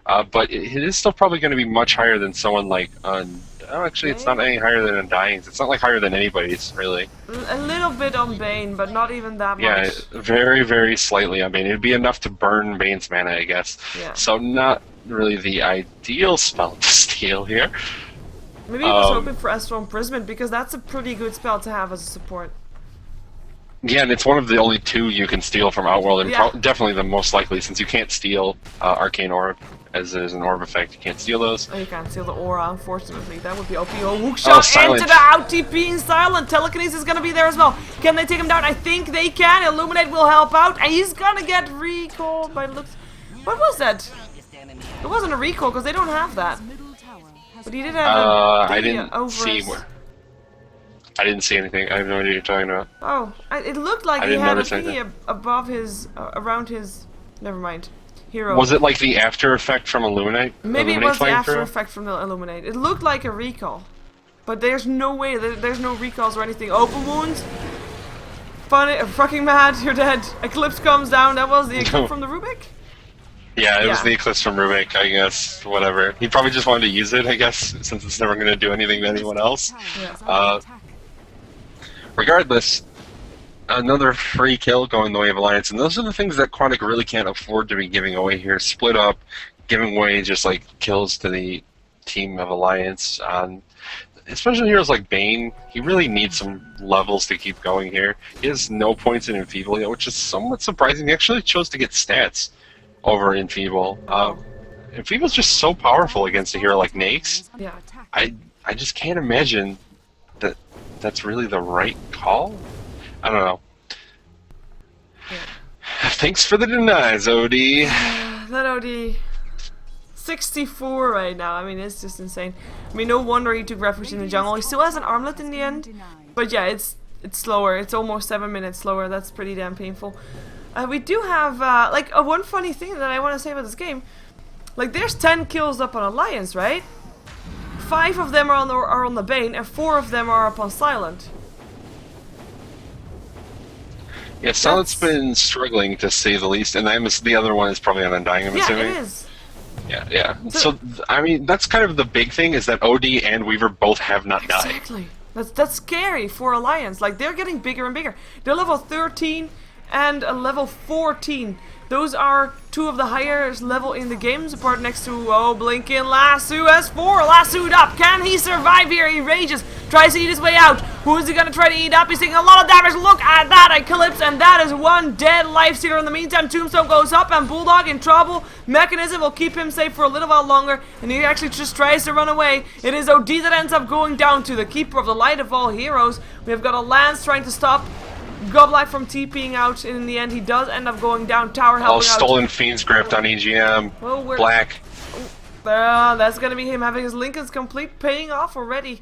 But it is still probably going to be much higher than someone like actually, it's not any higher than Undying's. It's not like higher than anybody's, really. A little bit on Bane, but not even that much. Yeah, very slightly on Bane. It'd be enough to burn Bane's mana, I guess. Yeah. So not really the ideal spell to steal here. Maybe he was hoping for Astral Imprisonment, because that's a pretty good spell to have as a support. Yeah, and it's one of the only 2 you can steal from Outworld, and definitely the most likely, since you can't steal Arcane Orb, as there's an orb effect. You can't steal those. Oh, you can't steal the aura, unfortunately. That would be OP. Oh, hook shot into the out TP and Silent. Telekinesis is going to be there as well. Can they take him down? I think they can. Illuminate will help out, and he's going to get recalled by the looks. What was that? It wasn't a recall, because they don't have that. But he did have I didn't see anything. I have no idea what you're talking about. Oh, it looked like he had a thingy above his, around his, never mind, hero. Was it like the after effect from Illuminate? Maybe it was the after effect from the Illuminate. It looked like a recall. But there's no way, there's no recalls or anything. Open wounds. Funny, fucking mad, you're dead. Eclipse comes down, that was the Eclipse from the Rubik? Yeah, it was the Eclipse from Rubik, I guess, whatever. He probably just wanted to use it, I guess, since it's never going to do anything to anyone else. Yeah. Regardless, another free kill going the way of Alliance, and those are the things that Quantic really can't afford to be giving away here. Split up, giving away just like kills to the team of Alliance. Especially heroes like Bane, he really needs some levels to keep going here. He has no points in Enfeeble yet, which is somewhat surprising. He actually chose to get stats over Enfeeble. Enfeeble's just so powerful against a hero like Nakes. Yeah. I just can't imagine that that's really the right call. I don't know. Yeah. Thanks for the denies, OD. That OD. 64 right now. I mean, it's just insane. I mean, no wonder he took refuge in the jungle. He still has an armlet in the end. But yeah, it's slower. It's almost 7 minutes slower. That's pretty damn painful. We do have, like, one funny thing that I want to say about this game. Like, there's 10 kills up on Alliance, right? 5 of them are on the Bane, and 4 of them are up on Silent. Yeah, Silent's been struggling, to say the least, and the other one is probably on Undying, I'm assuming. Yeah, it is. Yeah. So, I mean, that's kind of the big thing, is that OD and Weaver both have not died. Exactly. That's scary for Alliance. Like, they're getting bigger and bigger. They're level 13 and a level 14. Those are 2 of the highest level in the game, apart next to, oh, Blinking Lasso S4, lassoed up. Can he survive here? He rages, tries to eat his way out. Who is he going to try to eat up? He's taking a lot of damage. Look at that, Eclipse, and that is 1 dead life stealer. In the meantime, Tombstone goes up, and Bulldog in trouble. Mechanism will keep him safe for a little while longer, and he actually just tries to run away. It is OD that ends up going down to the Keeper of the Light of all heroes. We have got a Lance trying to stop Goblak from TPing out. In the end, he does end up going down. Tower helping out. Stolen Fiend's Grift on EGM. Oh, Black. That's gonna be him having his Lincolns complete, paying off already.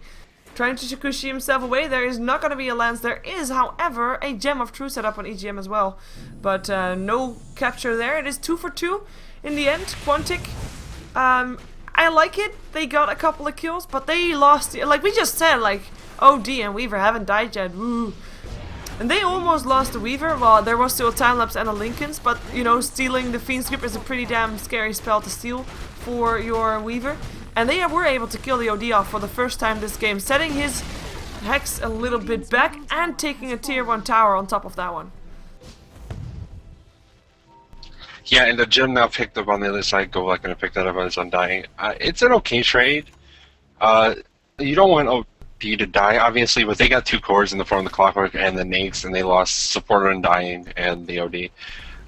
Trying to Shikushi himself away. There is not gonna be a Lance. There is, however, a Gem of True set up on EGM as well. But no capture there. It is 2 for 2 in the end. Quantic. I like it. They got a couple of kills, but they lost. Like we just said, like OD and Weaver haven't died yet. Woo. And they almost lost the Weaver. Well, there was still a time-lapse and a Lincoln's, but, you know, stealing the Fiend's Grip is a pretty damn scary spell to steal for your Weaver. And they were able to kill the OD off for the first time this game, setting his Hex a little bit back and taking a tier 1 tower on top of that one. Yeah, and the gem now picked up on the other side. Goblak gonna pick that up as Undying. It's an okay trade. You don't want OD to die, obviously, but they got 2 cores in the form of the Clockwork and the Nakes, and they lost Support Undying and the OD.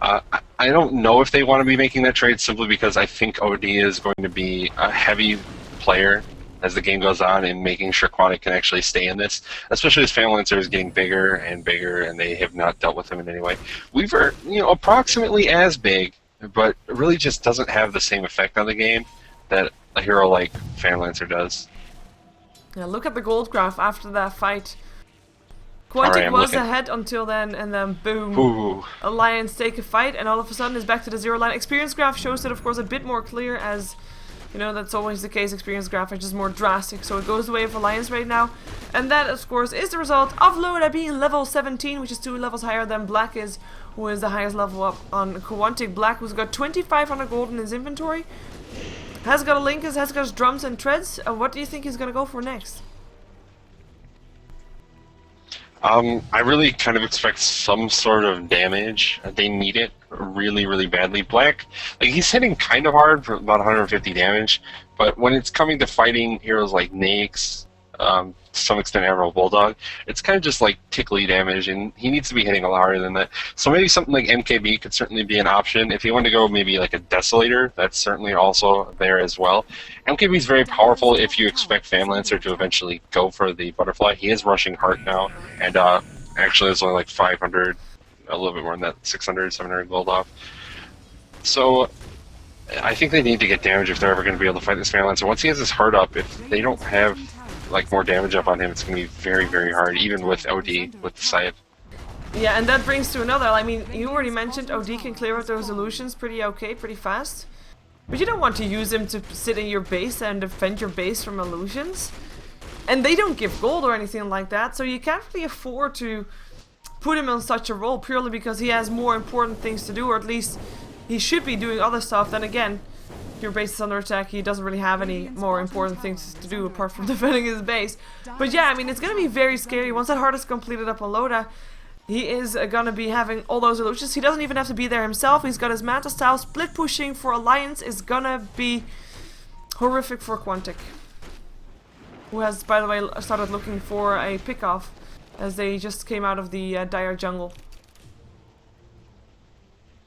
I don't know if they want to be making that trade, simply because I think OD is going to be a heavy player as the game goes on, and making sure Quantic can actually stay in this, especially as Famlancer is getting bigger and bigger, and they have not dealt with him in any way. Weaver, you know, approximately as big, but really just doesn't have the same effect on the game that a hero like Famlancer does. Yeah, look at the gold graph after that fight. Quantic was ahead until then, and then boom. Ooh. Alliance take a fight, and all of a sudden is back to the 0 line. Experience graph shows it, of course, a bit more clear, as you know, that's always the case. Experience graph is just more drastic, so it goes the way of Alliance right now. And that, of course, is the result of Loda being level 17, which is 2 levels higher than Black is, who is the highest level up on Quantic. Black, who's got 2,500 gold in his inventory, has got a Linkus, has got his drums and treads. What do you think he's gonna go for next? I really kind of expect some sort of damage. They need it really, really badly. Black, like, he's hitting kind of hard for about 150 damage, but when it's coming to fighting heroes like Nakes, to some extent Admiral Bulldog, it's kind of just like tickly damage, and he needs to be hitting a lot harder than that. So maybe something like MKB could certainly be an option. If you want to go maybe like a Desolator, that's certainly also there as well. MKB is very powerful if you expect Famlancer to eventually go for the Butterfly. He is rushing Heart now, and actually it's only like 500, a little bit more than that, 600, 700 gold off. So I think they need to get damage if they're ever going to be able to fight this Famlancer. Once he has his Heart up, if they don't have like more damage up on him, it's going to be very, very hard, even with OD, with the Scythe. Yeah, and that brings to another. I mean, you already mentioned OD can clear out those illusions pretty okay, pretty fast. But you don't want to use him to sit in your base and defend your base from illusions. And they don't give gold or anything like that, so you can't really afford to put him on such a role purely because he has more important things to do, or at least he should be doing other stuff. Then again, your base is under attack, he doesn't really have any more important things to do apart from defending his base. But yeah, I mean, it's gonna be very scary once that heart is completed up on Loda. He is gonna be having all those illusions. He doesn't even have to be there himself. He's got his Manta style. Split pushing for Alliance is gonna be horrific for Quantic, who has, by the way, started looking for a pick-off as they just came out of the dire jungle.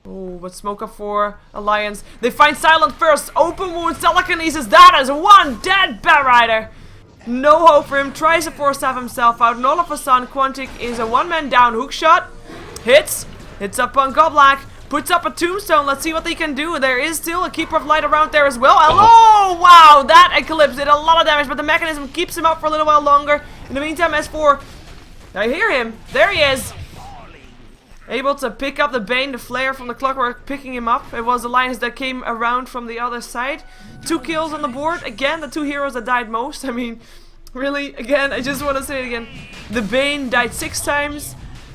Oh, but smoke up for Alliance. They find Silent first. Open wound, telekinesis. That is one dead Batrider. No hope for him. Tries to force stab himself out. And all of a sudden, Quantic is a one-man down. Hook shot. Hits. Hits up on Goblak. Puts up a tombstone. Let's see what they can do. There is still a Keeper of Light around there as well. Oh, wow. That Eclipse did a lot of damage, but the mechanism keeps him up for a little while longer. In the meantime, S4. I hear him. There he is. Able to pick up the Bane, the Flare from the Clockwork, picking him up. It was Alliance that came around from the other side. 2 kills on the board. Again, the 2 heroes that died most. I mean, really, again, I just want to say it again. The Bane died 6 times.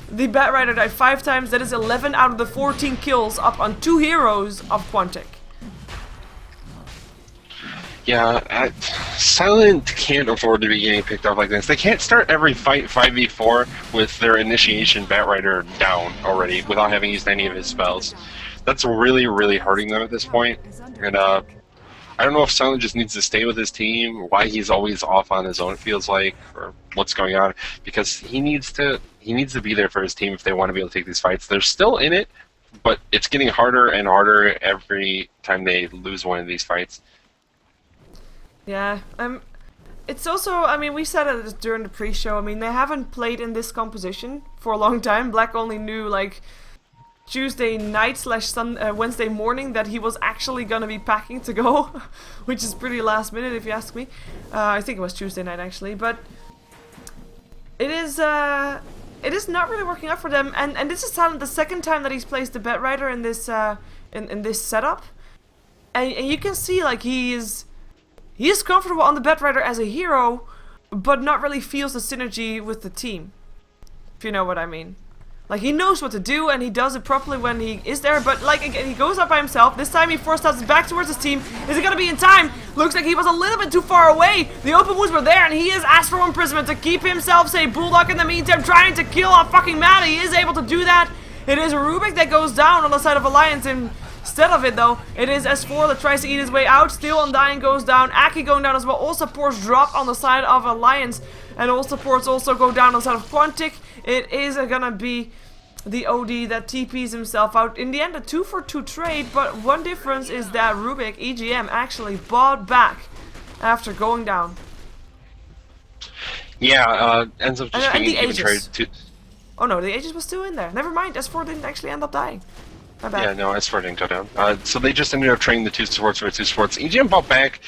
The Batrider died 5 times. That is 11 out of the 14 kills up on 2 heroes of Quantic. Yeah, Silent can't afford to be getting picked up like this. They can't start every fight 5v4 with their initiation Batrider down already without having used any of his spells. That's really, really hurting them at this point. And I don't know if Silent just needs to stay with his team, why he's always off on his own, it feels like, or what's going on, because he needs to be there for his team if they want to be able to take these fights. They're still in it, but it's getting harder and harder every time they lose one of these fights. Yeah, it's also, I mean, we said it during the pre-show, I mean, they haven't played in this composition for a long time. Black only knew, like, Tuesday night / Wednesday morning that he was actually gonna be packing to go, which is pretty last minute if you ask me. I think it was Tuesday night, actually, but it is not really working out for them, and this is Silent the second time that he's placed the Batrider in this, in this setup, and you can see, like, he is comfortable on the Batrider as a hero, but not really feels the synergy with the team. If you know what I mean. Like, he knows what to do, and he does it properly when he is there, but, like, again, he goes up by himself. This time he force stabs back towards his team. Is he gonna be in time? Looks like he was a little bit too far away. The open wounds were there, and he is asked for imprisonment to keep himself safe. Bulldog in the meantime trying to kill off fucking Matt. He is able to do that. It is Rubik that goes down on the side of Alliance, and instead of it, though, it is S4 that tries to eat his way out. Still Undying goes down. Aki going down as well. All supports drop on the side of Alliance. And all supports also go down on the side of Quantic. It is gonna be the OD that TPs himself out. In the end, a 2-for-2 trade. But one difference is that Rubik, EGM, actually bought back after going down. Yeah, ends up just being the even trade Aegis. Oh no, the Aegis was still in there. Never mind, S4 didn't actually end up dying. My bad. Yeah, no, S4 didn't go down. So they just ended up trading the 2 supports for 2 supports. EGM bought back.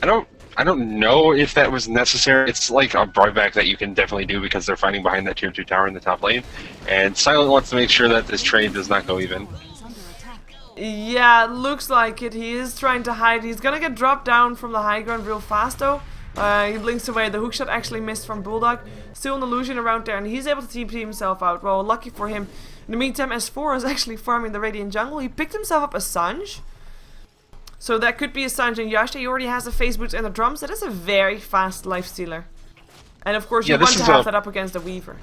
I don't know if that was necessary. It's like a buyback that you can definitely do because they're fighting behind that tier 2 tower in the top lane. And Silent wants to make sure that this trade does not go even. Yeah, looks like it. He is trying to hide. He's gonna get dropped down from the high ground real fast though. He blinks away. The hookshot actually missed from Bulldog. Still an illusion around there, and he's able to TP himself out. Well, lucky for him. In the meantime, S4 is actually farming the Radiant jungle. He picked himself up a Sanj. So that could be a Sanj and Yasha. He already has the phase boots and the drums. That is a very fast lifestealer. And of course, you want to have that up against the Weaver.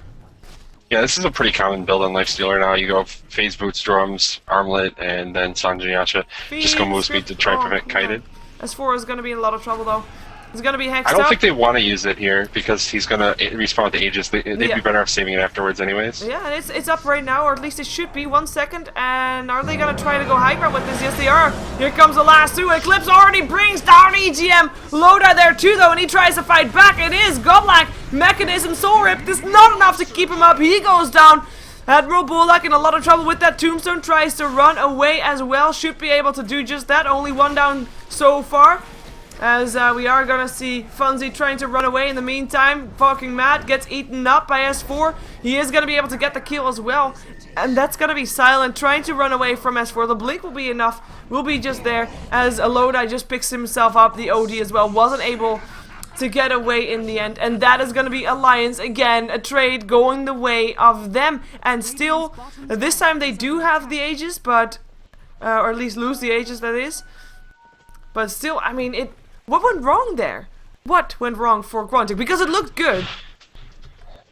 Yeah, this is a pretty common build on lifestealer now. You go phase boots, drums, armlet, and then Sanj and Yasha. Just go move speed to try and prevent kited. S4 is going to be in a lot of trouble though. He's gonna be hexed I don't up. think they want to use it here because he's gonna respawn with the Aegis. They'd be better off saving it afterwards anyways. Yeah, and it's up right now, or at least it should be. 1 second, and are they gonna try to go high ground with this? Yes, they are. Here comes the last 2. Eclipse already brings down EGM. Loda there too, though, and he tries to fight back. It is Goblak. Mechanism Soul Rip. This is not enough to keep him up. He goes down. Admiral Bullock in a lot of trouble with that tombstone. Tries to run away as well. Should be able to do just that. Only 1 down so far. As we are gonna see Funzy trying to run away in the meantime. Fucking Matt gets eaten up by S4. He is gonna be able to get the kill as well. And that's gonna be Silent trying to run away from S4. The blink will be enough. Will be just there as Alodai just picks himself up. The OD as well. Wasn't able to get away in the end. And that is gonna be Alliance again. A trade going the way of them. And still, this time they do have the Aegis, but or at least lose the Aegis, that is. But still, I mean, what went wrong there? What went wrong for Quantic? Because it looked good.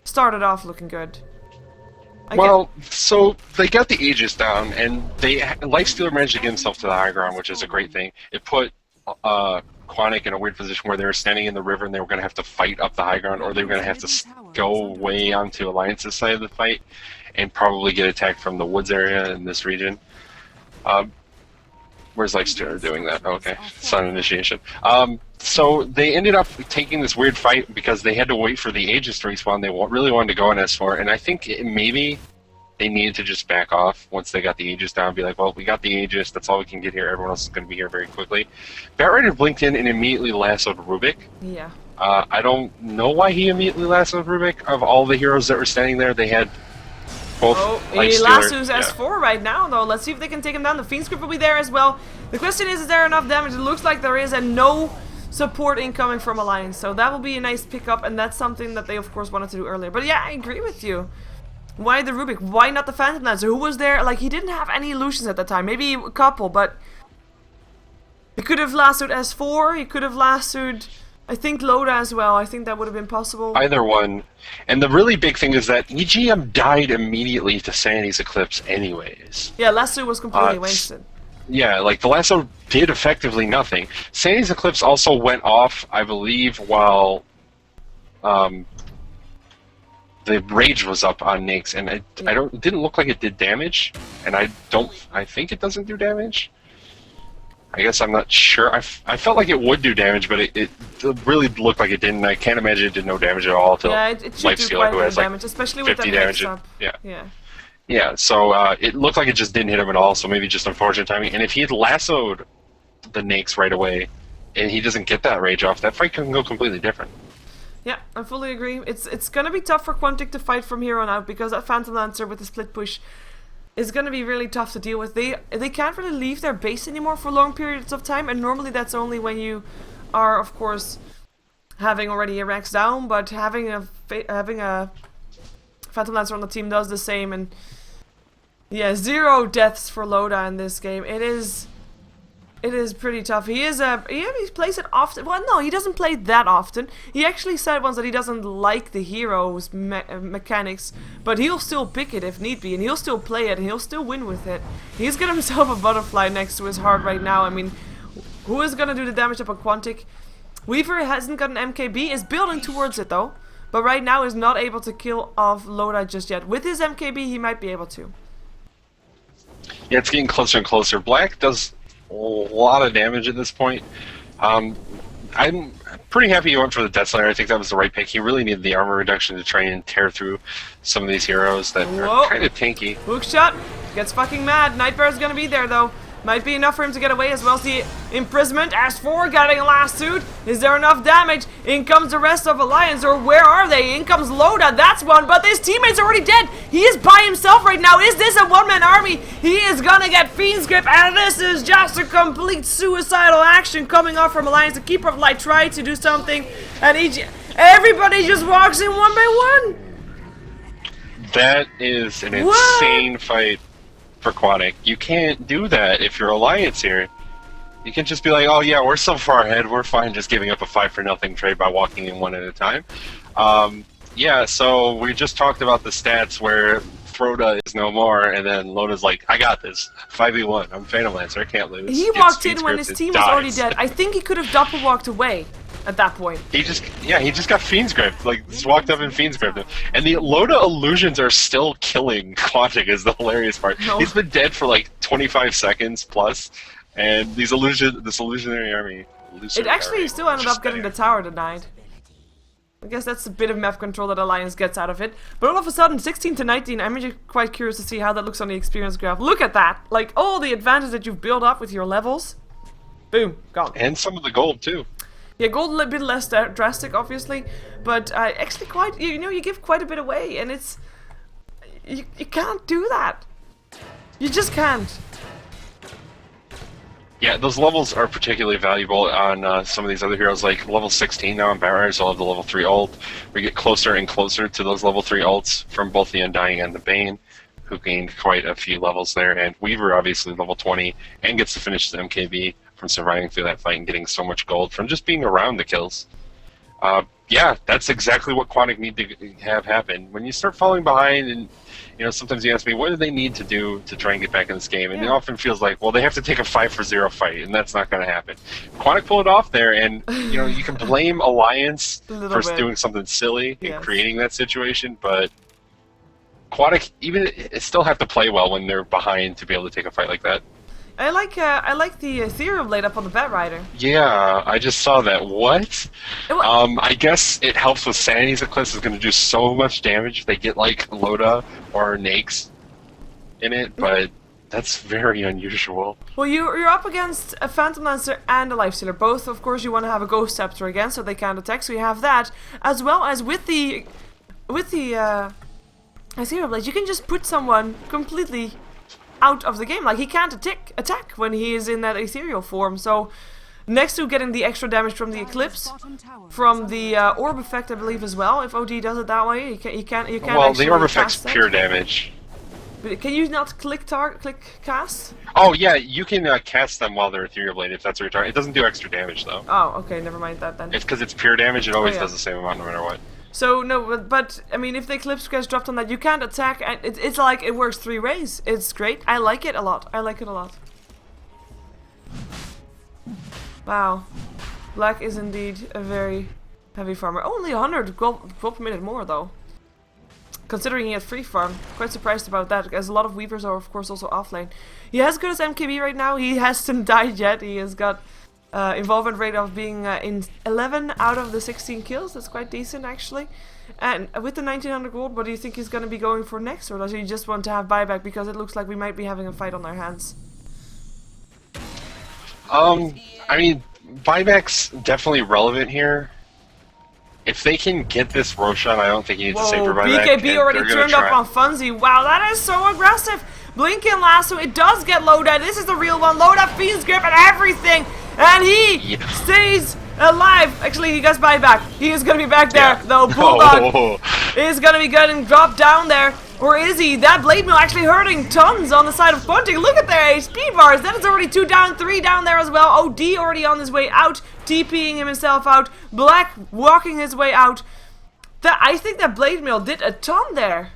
Started off looking good. Well, so they got the Aegis down, and Lifestealer managed to get himself to the high ground, which is a great thing. It put Quantic in a weird position where they were standing in the river and they were going to have to fight up the high ground, or they were going to have to go way onto Alliance's side of the fight and probably get attacked from the woods area in this region. Where's Lifestealer doing that? Okay, Sun Initiation. So they ended up taking this weird fight because they had to wait for the Aegis to respawn. They really wanted to go on S4, and I think maybe they needed to just back off once they got the Aegis down and be like, well, we got the Aegis, that's all we can get here, everyone else is going to be here very quickly. Batrider blinked in and immediately lassoed Rubik. Yeah. I don't know why he immediately lassoed Rubik. Of all the heroes that were standing there, they had both. Oh, he lassos S4 right now, though. Let's see if they can take him down. The Fiend Script will be there as well. The question is there enough damage? It looks like there is, and no support incoming from Alliance. So that will be a nice pickup, and that's something that they, of course, wanted to do earlier. But yeah, I agree with you. Why the Rubik? Why not the Phantom Lancer? Who was there? Like, he didn't have any illusions at the time. Maybe a couple, but he could have lassoed S4. He could have lassoed, I think, Loda as well. I think that would have been possible. Either one. And the really big thing is that EGM died immediately to Sandy's Eclipse anyways. Yeah, lasso was completely wasted. Yeah, like, the lasso did effectively nothing. Sandy's Eclipse also went off, I believe, while the Rage was up on Nyx, and it didn't look like it did damage, and I think it doesn't do damage. I guess I'm not sure. I felt like it would do damage, but it really looked like it didn't. I can't imagine it did no damage at all to Lifestealer, who has like damage, especially with 50 damage. Yeah. So it looked like it just didn't hit him at all. So maybe just unfortunate timing. And if he had lassoed the Nyx right away, and he doesn't get that Rage off, that fight can go completely different. Yeah, I fully agree. It's gonna be tough for Quantic to fight from here on out because that Phantom Lancer with the split push is gonna be really tough to deal with. They can't really leave their base anymore for long periods of time, and normally that's only when you are, of course, having already a Rex down, but having a Phantom Lancer on the team does the same. And yeah, 0 deaths for Loda in this game. It is pretty tough. He plays it often. Well, no, he doesn't play that often. He actually said once that he doesn't like the hero's mechanics, but he'll still pick it if need be, and he'll still play it, and he'll still win with it. He's got himself a butterfly next to his heart right now. I mean, who is gonna do the damage up on Quantic? Weaver hasn't got an MKB, is building towards it though, but right now is not able to kill off Loda just yet. With his MKB, he might be able to. Yeah, it's getting closer and closer. Black does a lot of damage at this point. I'm pretty happy he went for the Death Slayer. I think that was the right pick. He really needed the armor reduction to try and tear through some of these heroes that are kind of tanky. Hook shot gets fucking mad. Nightbear's gonna be there though. Might be enough for him to get away as well as the imprisonment. S4 getting lassoed. Is there enough damage? In comes the rest of Alliance, or where are they? In comes Loda, that's one, but his teammate's already dead. He is by himself right now. Is this a one-man army? He is gonna get Fiend's Grip, and this is just a complete suicidal action coming off from Alliance. The Keeper of Light tried to do something, and everybody just walks in one by one. That is an insane fight for Quantic. You can't do that if you're Alliance here. You can just be like, oh yeah, we're so far ahead, we're fine just giving up a 5-0 trade by walking in one at a time. Yeah, so we just talked about the stats where Froda is no more, and then Loda's like, I got this. 5v1, I'm Phantom Lancer, I can't lose. He walked in when his team was already dead. I think he could have double walked away at that point. He just got Fiend's Grip, like, just walked up and Fiend's Gripped him. And the Loda illusions are still killing Quantic is the hilarious part. No. He's been dead for like 25 seconds plus, and this illusionary army. It actually still ended up getting the tower denied. I guess that's a bit of map control that Alliance gets out of it. But all of a sudden, 16 to 19, I'm actually quite curious to see how that looks on the experience graph. Look at that! Like, all the advantage that you've built up with your levels. Boom, gone. And some of the gold, too. Yeah, gold a bit less drastic, obviously, but actually quite, you give quite a bit away, and it's, you can't do that. You just can't. Yeah, those levels are particularly valuable on some of these other heroes, like level 16 now on Batrider, so have the level 3 ult. We get closer and closer to those level 3 ults from both the Undying and the Bane, who gained quite a few levels there, and Weaver obviously level 20, and gets to finish the MKB from surviving through that fight and getting so much gold from just being around the kills. Yeah, that's exactly what Quantic need to have happen. When you start falling behind, and sometimes you ask me, what do they need to do to try and get back in this game? And it often feels like, well, they have to take a 5-for-0 fight, and that's not going to happen. Quantic pulled it off there, and you can blame Alliance for doing something silly and creating that situation, but Quantic still have to play well when they're behind to be able to take a fight like that. I like the Ethereum blade up on the Bat Rider. Yeah, I just saw that. What? I guess it helps with Sanity's Eclipse is going to do so much damage if they get like Loda or Nakes in it, but that's very unusual. Well, you're up against a Phantom Lancer and a Lifestealer. Both, of course, you want to have a Ghost Scepter again, so they can't attack. So you have that, as well as with the Ethereum blade, you can just put someone completely out of the game. Like, he can't attack when he is in that ethereal form. So next to getting the extra damage from the Eclipse, from the orb effect, I believe as well. If OD does it that way, you can't. Well, the orb effect's pure damage. But can you not click cast? Oh yeah, you can cast them while they're ethereal blade if that's what you're talking. It doesn't do extra damage though. Oh, okay, never mind that then. It's because it's pure damage. It always does the same amount no matter what. So, no, but I mean, if the Eclipse gets dropped on that, you can't attack, and it's like, it works 3 ways. It's great. I like it a lot. Wow. Black is indeed a very heavy farmer. Only 100 gold per minute more, though. Considering he had free farm. Quite surprised about that, as a lot of Weavers are, of course, also offlane. He has good as MKB right now. He hasn't died yet. He has got involvement rate of being in 11 out of the 16 kills. That's quite decent, actually. And with the 1900 gold, what do you think he's going to be going for next? Or does he just want to have buyback because it looks like we might be having a fight on our hands? I mean, buyback's definitely relevant here. If they can get this Roshan, I don't think he needs to save for buyback. BKB already turned up on Funzy. Wow, that is so aggressive. Blinking Lasso, it does get Loda. This is the real one. Loda, Fiend's Grip, and everything. And he stays alive. Actually, he gets buyback. He is going to be back there, though. Bulldog is going to be getting dropped down there. Or is he? That Blade Mill actually hurting tons on the side of Quantic. Look at their HP bars. That is already 2 down, 3 down there as well. OD already on his way out. TPing himself out. Black walking his way out. I think that Blade Mill did a ton there.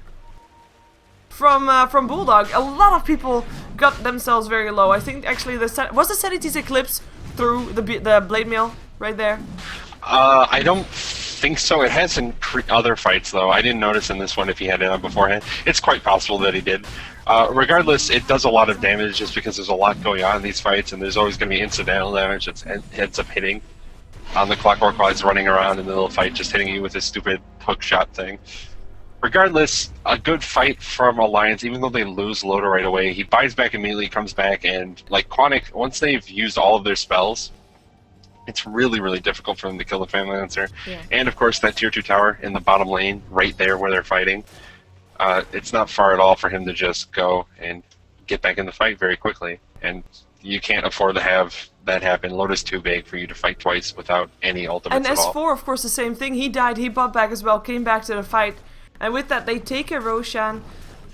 From Bulldog. A lot of people got themselves very low. I think actually was the Sanity's Eclipse through the Blade Mill right there? I don't think so. It has in other fights though. I didn't notice in this one if he had it on beforehand. It's quite possible that he did. Regardless, it does a lot of damage just because there's a lot going on in these fights, and there's always going to be incidental damage that ends up hitting on the Clockwork while he's running around in the little fight, just hitting you with this stupid hook shot thing. Regardless, a good fight from Alliance, even though they lose Loda right away, he buys back immediately, comes back, and like Quantic, once they've used all of their spells, it's really, really difficult for them to kill the Family Lancer. Yeah. And of course, that tier 2 tower in the bottom lane, right there where they're fighting, it's not far at all for him to just go and get back in the fight very quickly. And you can't afford to have that happen. Loda's too big for you to fight twice without any ultimates at all. And S4, of course, the same thing. He died, he bought back as well, came back to the fight. And with that, they take a Roshan,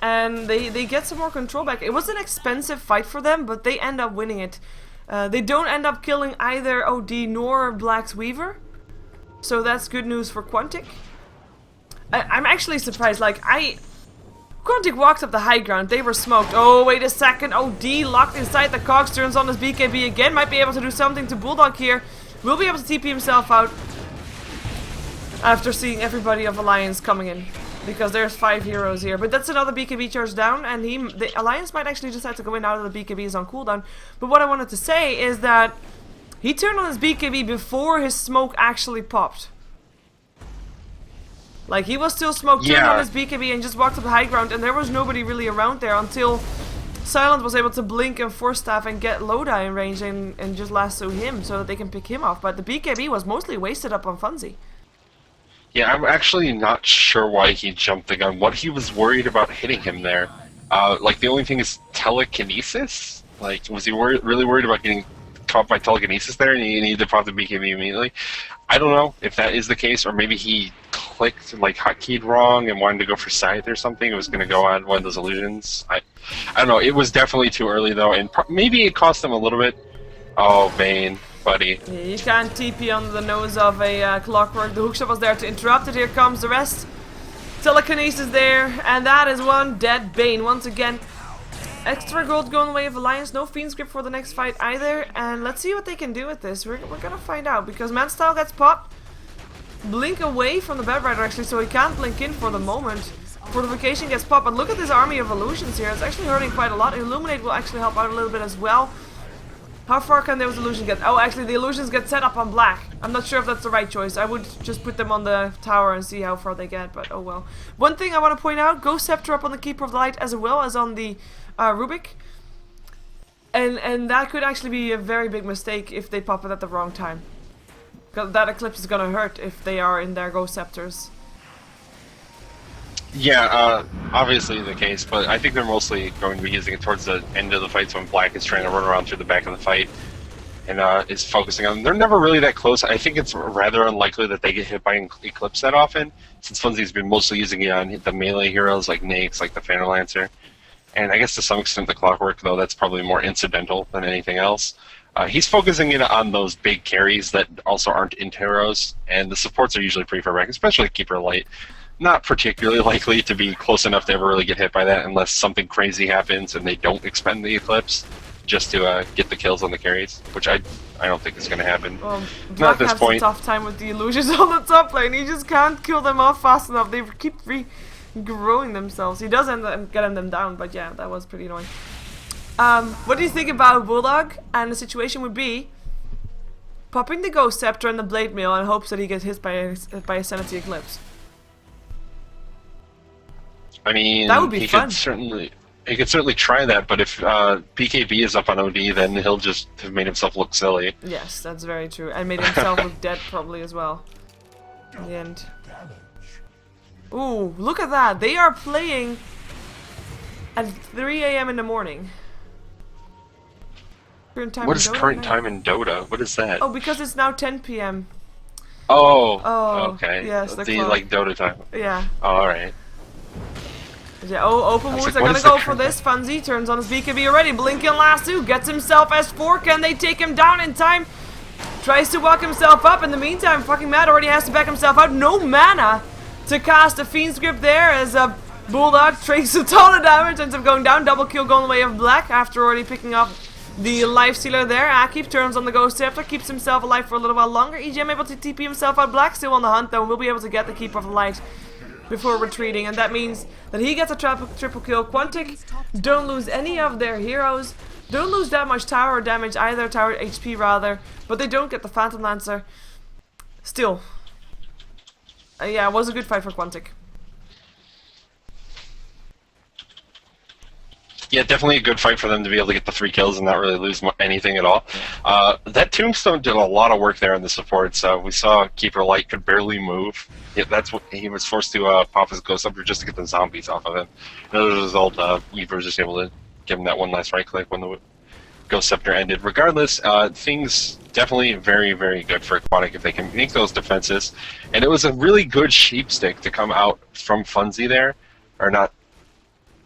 and they get some more control back. It was an expensive fight for them, but they end up winning it. They don't end up killing either OD nor Black's Weaver, so that's good news for Quantic. I'm actually surprised, Quantic walked up the high ground, they were smoked. Oh, wait a second, OD locked inside the cogs, turns on his BKB again, might be able to do something to Bulldog here. Will be able to TP himself out after seeing everybody of Alliance coming in. Because there's 5 heroes here. But that's another BKB charge down, and the Alliance might actually decide to go in now that the BKB is on cooldown. But what I wanted to say is that he turned on his BKB before his smoke actually popped. Like, he was still smoked, turned on his BKB and just walked up the high ground, and there was nobody really around there until Silent was able to blink and Force Staff and get Loda in range and just lasso him so that they can pick him off. But the BKB was mostly wasted up on Funzy. Yeah, I'm actually not sure why he jumped the gun. What he was worried about hitting him there. The only thing is telekinesis? Was he really worried about getting caught by telekinesis there and he needed to pop the BKB immediately? I don't know if that is the case, or maybe he clicked, hotkeyed wrong and wanted to go for Scythe or something. It was going to go on one of those illusions. I don't know. It was definitely too early, though, and maybe it cost him a little bit. Oh, Bane. buddy. Yeah, you can't TP on the nose of a Clockwork. The hookshot was there to interrupt it. Here comes the rest. Telekinesis there, and that is one dead Bane once again. Extra gold going away of Alliance. No Fiend's Grip for the next fight either. And let's see what they can do with this. We're gonna find out, because Manstyle gets popped. Blink away from the Bedrider actually, so he can't blink in for the moment. Fortification gets popped, but look at this army of illusions here. It's actually hurting quite a lot. Illuminate will actually help out a little bit as well. How far can those illusions get? Oh, actually the illusions get set up on black. I'm not sure if that's the right choice. I would just put them on the tower and see how far they get, but oh well. One thing I want to point out, Ghost Scepter up on the Keeper of the Light as well as on the Rubik. And that could actually be a very big mistake if they pop it at the wrong time. Because that Eclipse is gonna hurt if they are in their Ghost Scepters. Yeah, obviously the case, but I think they're mostly going to be using it towards the end of the fight, so when Black is trying to run around through the back of the fight and is focusing on them. They're never really that close. I think it's rather unlikely that they get hit by Eclipse that often, since Funzy's been mostly using it on the melee heroes like Nyx, like the Phantom Lancer. And I guess to some extent the Clockwork, though that's probably more incidental than anything else. He's focusing in on those big carries that also aren't int heroes, and the supports are usually pretty far back, especially Keeper Light. Not particularly likely to be close enough to ever really get hit by that unless something crazy happens and they don't expend the Eclipse just to get the kills on the carries, which I don't think is going to happen. Well, Not Black at this has point. a tough time with the illusions on the top lane. He just can't kill them off fast enough. They keep growing themselves. He does end up getting them down, but yeah, that was pretty annoying. What do you think about Bulldog? And the situation would be popping the Ghost Scepter and the Blade Mail in hopes that he gets hit by a Sanity Eclipse. I mean, that would be fun. He could certainly try that, but if PKB is up on OD, then he'll just have made himself look silly. Yes, that's very true. And made himself look dead probably as well. In the end. Ooh, look at that. They are playing at 3 AM in the morning. Current time What is in Dota current now? time in Dota? What is that? Oh, because it's now 10 PM. Oh, okay. Yes, the like Dota time. Yeah. Oh, alright. Yeah, oh, open I was wounds like, are what gonna is the go for current- this. Funzy turns on his BKB already. Blinking Lasso gets himself S4. Can they take him down in time? Tries to walk himself up. In the meantime, fucking Matt already has to back himself out. No mana to cast a Fiend's Grip there as a Bulldog takes a ton of damage. Ends up going down. Double kill going the way of Black after already picking up the Life Stealer there. Akip turns on the Ghost Scepter. Keeps himself alive for a little while longer. EGM able to TP himself out. Black still on the hunt though. Will be able to get the Keeper of the Light before retreating, and that means that he gets a triple kill. Quantic don't lose any of their heroes, don't lose that much tower damage either, tower HP rather, but they don't get the Phantom Lancer. Still, yeah, it was a good fight for Quantic. Yeah, definitely a good fight for them to be able to get the 3 kills and not really lose anything at all. That Tombstone did a lot of work there in the support, so we saw Keeper Light could barely move. Yeah, that's what he was forced to pop his Ghost Scepter just to get the zombies off of him. And as a result, Weaver was just able to give him that one last right click when the Ghost Scepter ended. Regardless, things definitely very, very good for Quantic if they can make those defenses. And it was a really good sheep stick to come out from Funzy there, or not.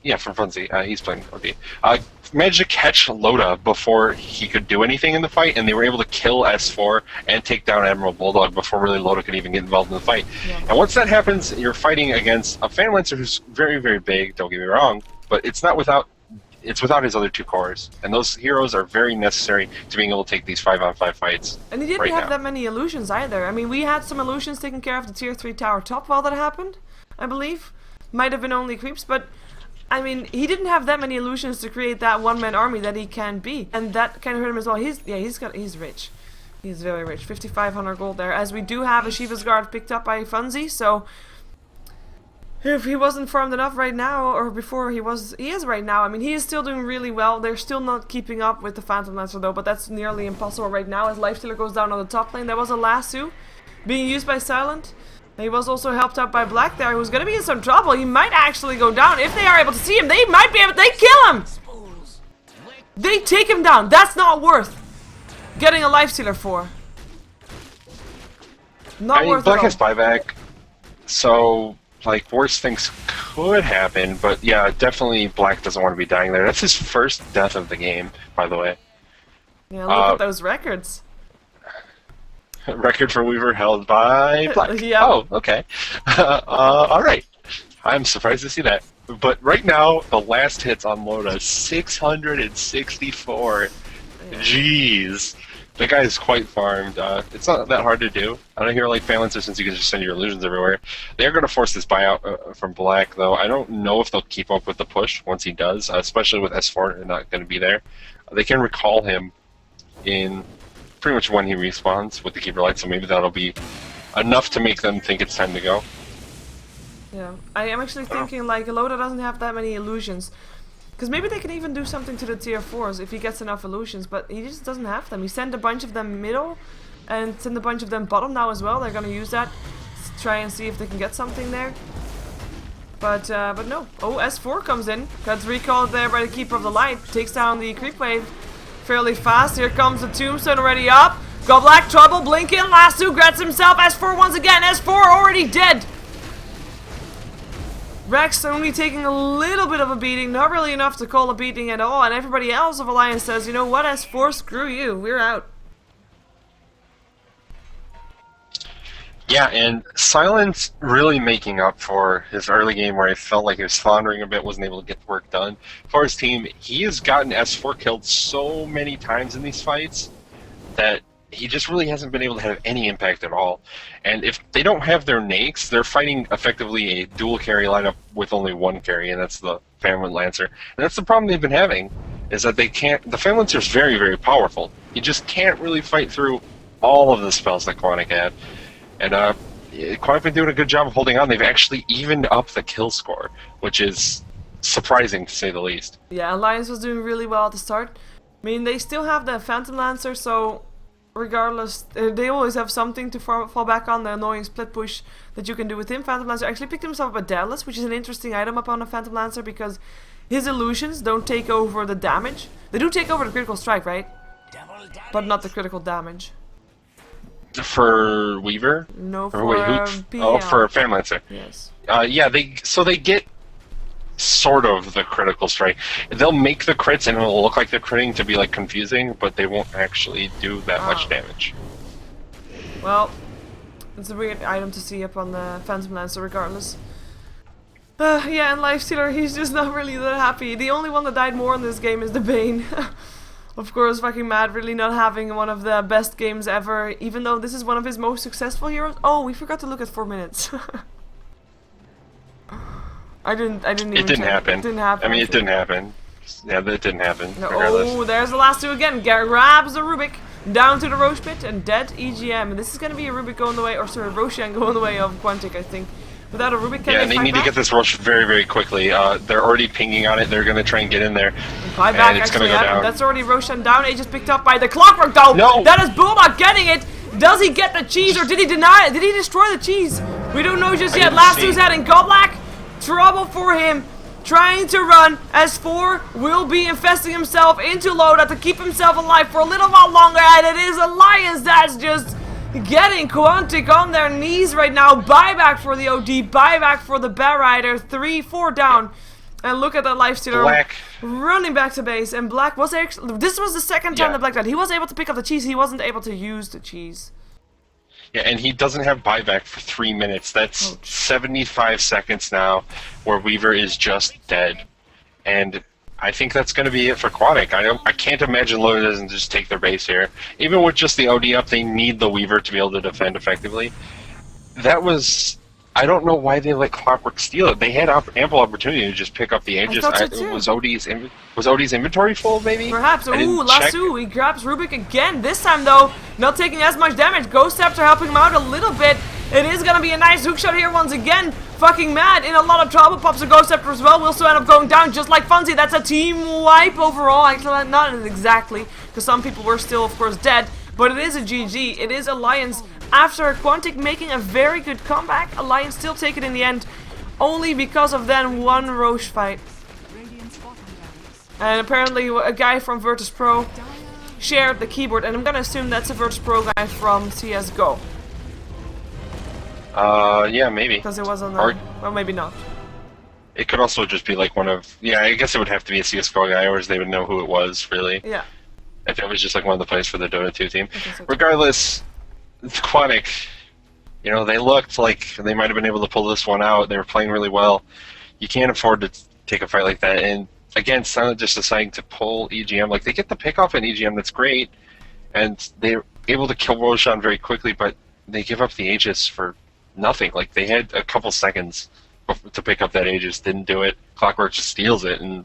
Yeah, from Funzy. He's playing OD. Managed to catch Loda before he could do anything in the fight, and they were able to kill S4 and take down Admiral Bulldog before really Loda could even get involved in the fight. Yeah. And once that happens, you're fighting against a Phantom Lancer who's very, very big, don't get me wrong, but it's without his other 2 cores. And those heroes are very necessary to being able to take these 5-on-5 fights. And he didn't right have now. that many illusions either. I mean, we had some illusions taking care of the tier 3 tower top while that happened, I believe. Might have been only creeps, but I mean, he didn't have that many illusions to create that one-man army that he can be, and that kind of hurt him as well. He's rich. He's very rich. 5,500 gold there, as we do have a Shiva's Guard picked up by Funzy. So if he wasn't farmed enough right now, or before he is right now. I mean, he is still doing really well. They're still not keeping up with the Phantom Lancer though, but that's nearly impossible right now as Lifestealer goes down on the top lane. There was a lasso being used by Silent. He was also helped out by Black there, who's going to be in some trouble. He might actually go down. If they are able to see him, they might be able to... They kill him! They take him down. That's not worth getting a Lifestealer for. Not worth Black it has buyback, so like worse things could happen, but yeah, definitely Black doesn't want to be dying there. That's his first death of the game, by the way. Yeah, look at those records. Record for Weaver held by Black. Yep. Oh, okay. All right. I'm surprised to see that. But right now, the last hits on Loda, 664. Jeez. That guy is quite farmed. It's not that hard to do. I don't hear like Phalanxer since you can just send your illusions everywhere. They're going to force this buyout from Black, though. I don't know if they'll keep up with the push once he does, especially with S4 not going to be there. They can recall him in pretty much when he respawns with the Keeper Light, so maybe that'll be enough to make them think it's time to go. Yeah, I am actually thinking like Loda doesn't have that many illusions. Because maybe they can even do something to the tier 4s if he gets enough illusions, but he just doesn't have them. He sent a bunch of them middle and sent a bunch of them bottom now as well. They're going to use that to try and see if they can get something there. But no. Oh, S4 comes in. Gets recalled there by the Keeper of the Light. Takes down the creep wave fairly fast. Here comes the Tombstone already up. Go Black, trouble, blinking. Last two gets himself. S4 once again. S4 already dead. Rex only taking a little bit of a beating, not really enough to call a beating at all, and everybody else of Alliance says, you know what, S4, screw you, we're out. Yeah, and Silence really making up for his early game where I felt like he was floundering a bit, wasn't able to get the work done. For his team, he has gotten S4 killed so many times in these fights that he just really hasn't been able to have any impact at all. And if they don't have their nakes, they're fighting effectively a dual carry lineup with only one carry, and that's the Famine Lancer. And that's the problem they've been having, is that they can't... The Famine Lancer is very, very powerful. You just can't really fight through all of the spells that Quantic had. And Quantic been doing a good job of holding on. They've actually evened up the kill score, which is surprising to say the least. Yeah, Alliance was doing really well at the start. I mean, they still have the Phantom Lancer, so... regardless, they always have something to fall back on, the annoying split push that you can do with him. Phantom Lancer actually picked himself up a Deathless, which is an interesting item upon a Phantom Lancer because his illusions don't take over the damage. They do take over the critical strike, right? But not the critical damage. For Weaver? No, for Oh, for Famine Lancer. Yes. Yeah, they get sort of the critical strike. They'll make the crits and it'll look like they're critting to be like confusing, but they won't actually do that much damage. Well, it's a weird item to see up on the Phantom Lancer regardless. Yeah, and Lifestealer, he's just not really that happy. The only one that died more in this game is the Bane. Of course, fucking mad, really not having one of the best games ever, even though this is one of his most successful heroes. Oh, we forgot to look at 4 minutes. I didn't even It didn't check. happen. It didn't happen. I mean, it didn't happen. Yeah, that didn't happen. No, regardless. oh, there's the last two again. Grabs the Rubik down to the Roche pit and dead EGM. And this is going to be a Rubik going the way, or sorry, Roshan going the way of Quantic, I think. Without a Rubik, can yeah, and they need to get this Roche very, very quickly. They're already pinging on it. They're going to try and get in there. Buyback and it's going to actually go down. That's already Roshan down. He just picked up by the Clockwork though. No! That is Bulma getting it. Does he get the cheese or did he deny it? Did he destroy the cheese? We don't know just yet. Last two's heading. Goblak, trouble for him. Trying to run. S4 will be infesting himself into Loda to keep himself alive for a little while longer. And it is Alliance that's just getting Quantic on their knees right now. Buyback for the OD. Buyback for the Bear Rider. 3-4 down. And look at that Lifestealer Black running back to base. And Black was actually... This was the second time that Black died. He was able to pick up the cheese. He wasn't able to use the cheese. Yeah, and he doesn't have buyback for 3 minutes. That's 75 seconds now where Weaver is just dead. And I think that's going to be it for Quantic. I can't imagine Loda doesn't just take their base here. Even with just the OD up, they need the Weaver to be able to defend effectively. That was... I don't know why they let Clockwork steal it. They had ample opportunity to just pick up the Aegis. Was OD's inventory full, maybe? Perhaps. Ooh, Lasso. He grabs Rubik again. This time, though, not taking as much damage. Ghost Steps are helping him out a little bit. It is going to be a nice hookshot here once again. Fucking mad. In a lot of trouble. Pops a Ghost Scepter as well. Will still end up going down just like Funzy. That's a team wipe overall. Actually, not exactly, because some people were still, of course, dead. But it is a GG. It is Alliance. After Quantic making a very good comeback, Alliance still take it in the end, only because of then one Roche fight. And apparently a guy from Virtus Pro shared the keyboard, and I'm gonna assume that's a Virtus Pro guy from CSGO. Yeah, maybe. Because it was on the... Well, maybe not. It could also just be like one of... Yeah, I guess it would have to be a CSGO guy, or they would know who it was, really. Yeah. If it was just like one of the players for the Dota 2 team. So. Regardless... Quantic, they looked like they might have been able to pull this one out. They were playing really well. You can't afford to take a fight like that. And again, Silent just deciding to pull EGM. Like, they get the pick off in EGM, that's great. And they're able to kill Roshan very quickly, but they give up the Aegis for nothing. Like, they had a couple seconds to pick up that Aegis, didn't do it. Clockwork just steals it, and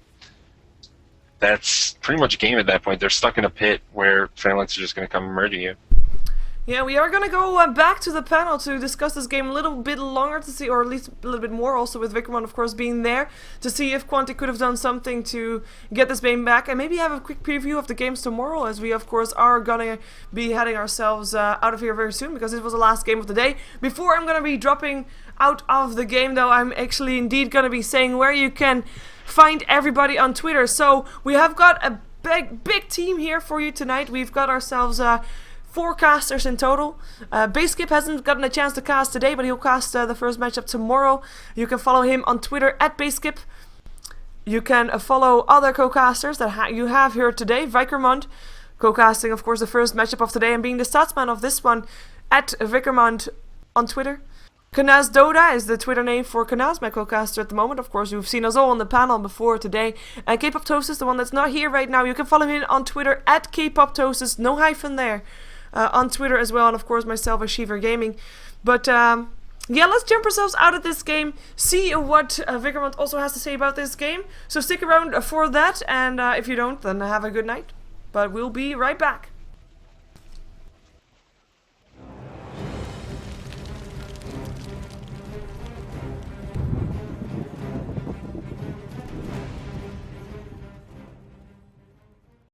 that's pretty much game at that point. They're stuck in a pit where Phalanx are just going to come and murder you. Yeah, we are gonna go back to the panel to discuss this game a little bit longer to see, or at least a little bit more, also with Vykromond of course being there, to see if Quantic could have done something to get this game back, and maybe have a quick preview of the games tomorrow, as we of course are gonna be heading ourselves out of here very soon, because this was the last game of the day. Before I'm gonna be dropping out of the game though, I'm actually indeed gonna be saying where you can find everybody on Twitter. So we have got a big team here for you tonight. We've got ourselves 4 casters in total. Baseskip hasn't gotten a chance to cast today, but he'll cast the first matchup tomorrow. You can follow him on Twitter at Baseskip. You can follow other co-casters that you have here today. Vykromond, co-casting of course the first matchup of today and being the statsman of this one at Vykromond on Twitter. Kanaz Dota is the Twitter name for Kanaz, my co-caster at the moment. Of course, you've seen us all on the panel before today. And K-Poptosis, the one that's not here right now, you can follow him on Twitter at K-Poptosis, no hyphen there. On Twitter as well, and of course myself as SheeverGaming. But yeah, let's jump ourselves out of this game, see what Vykromond also has to say about this game. So stick around for that, and if you don't, then have a good night. But we'll be right back.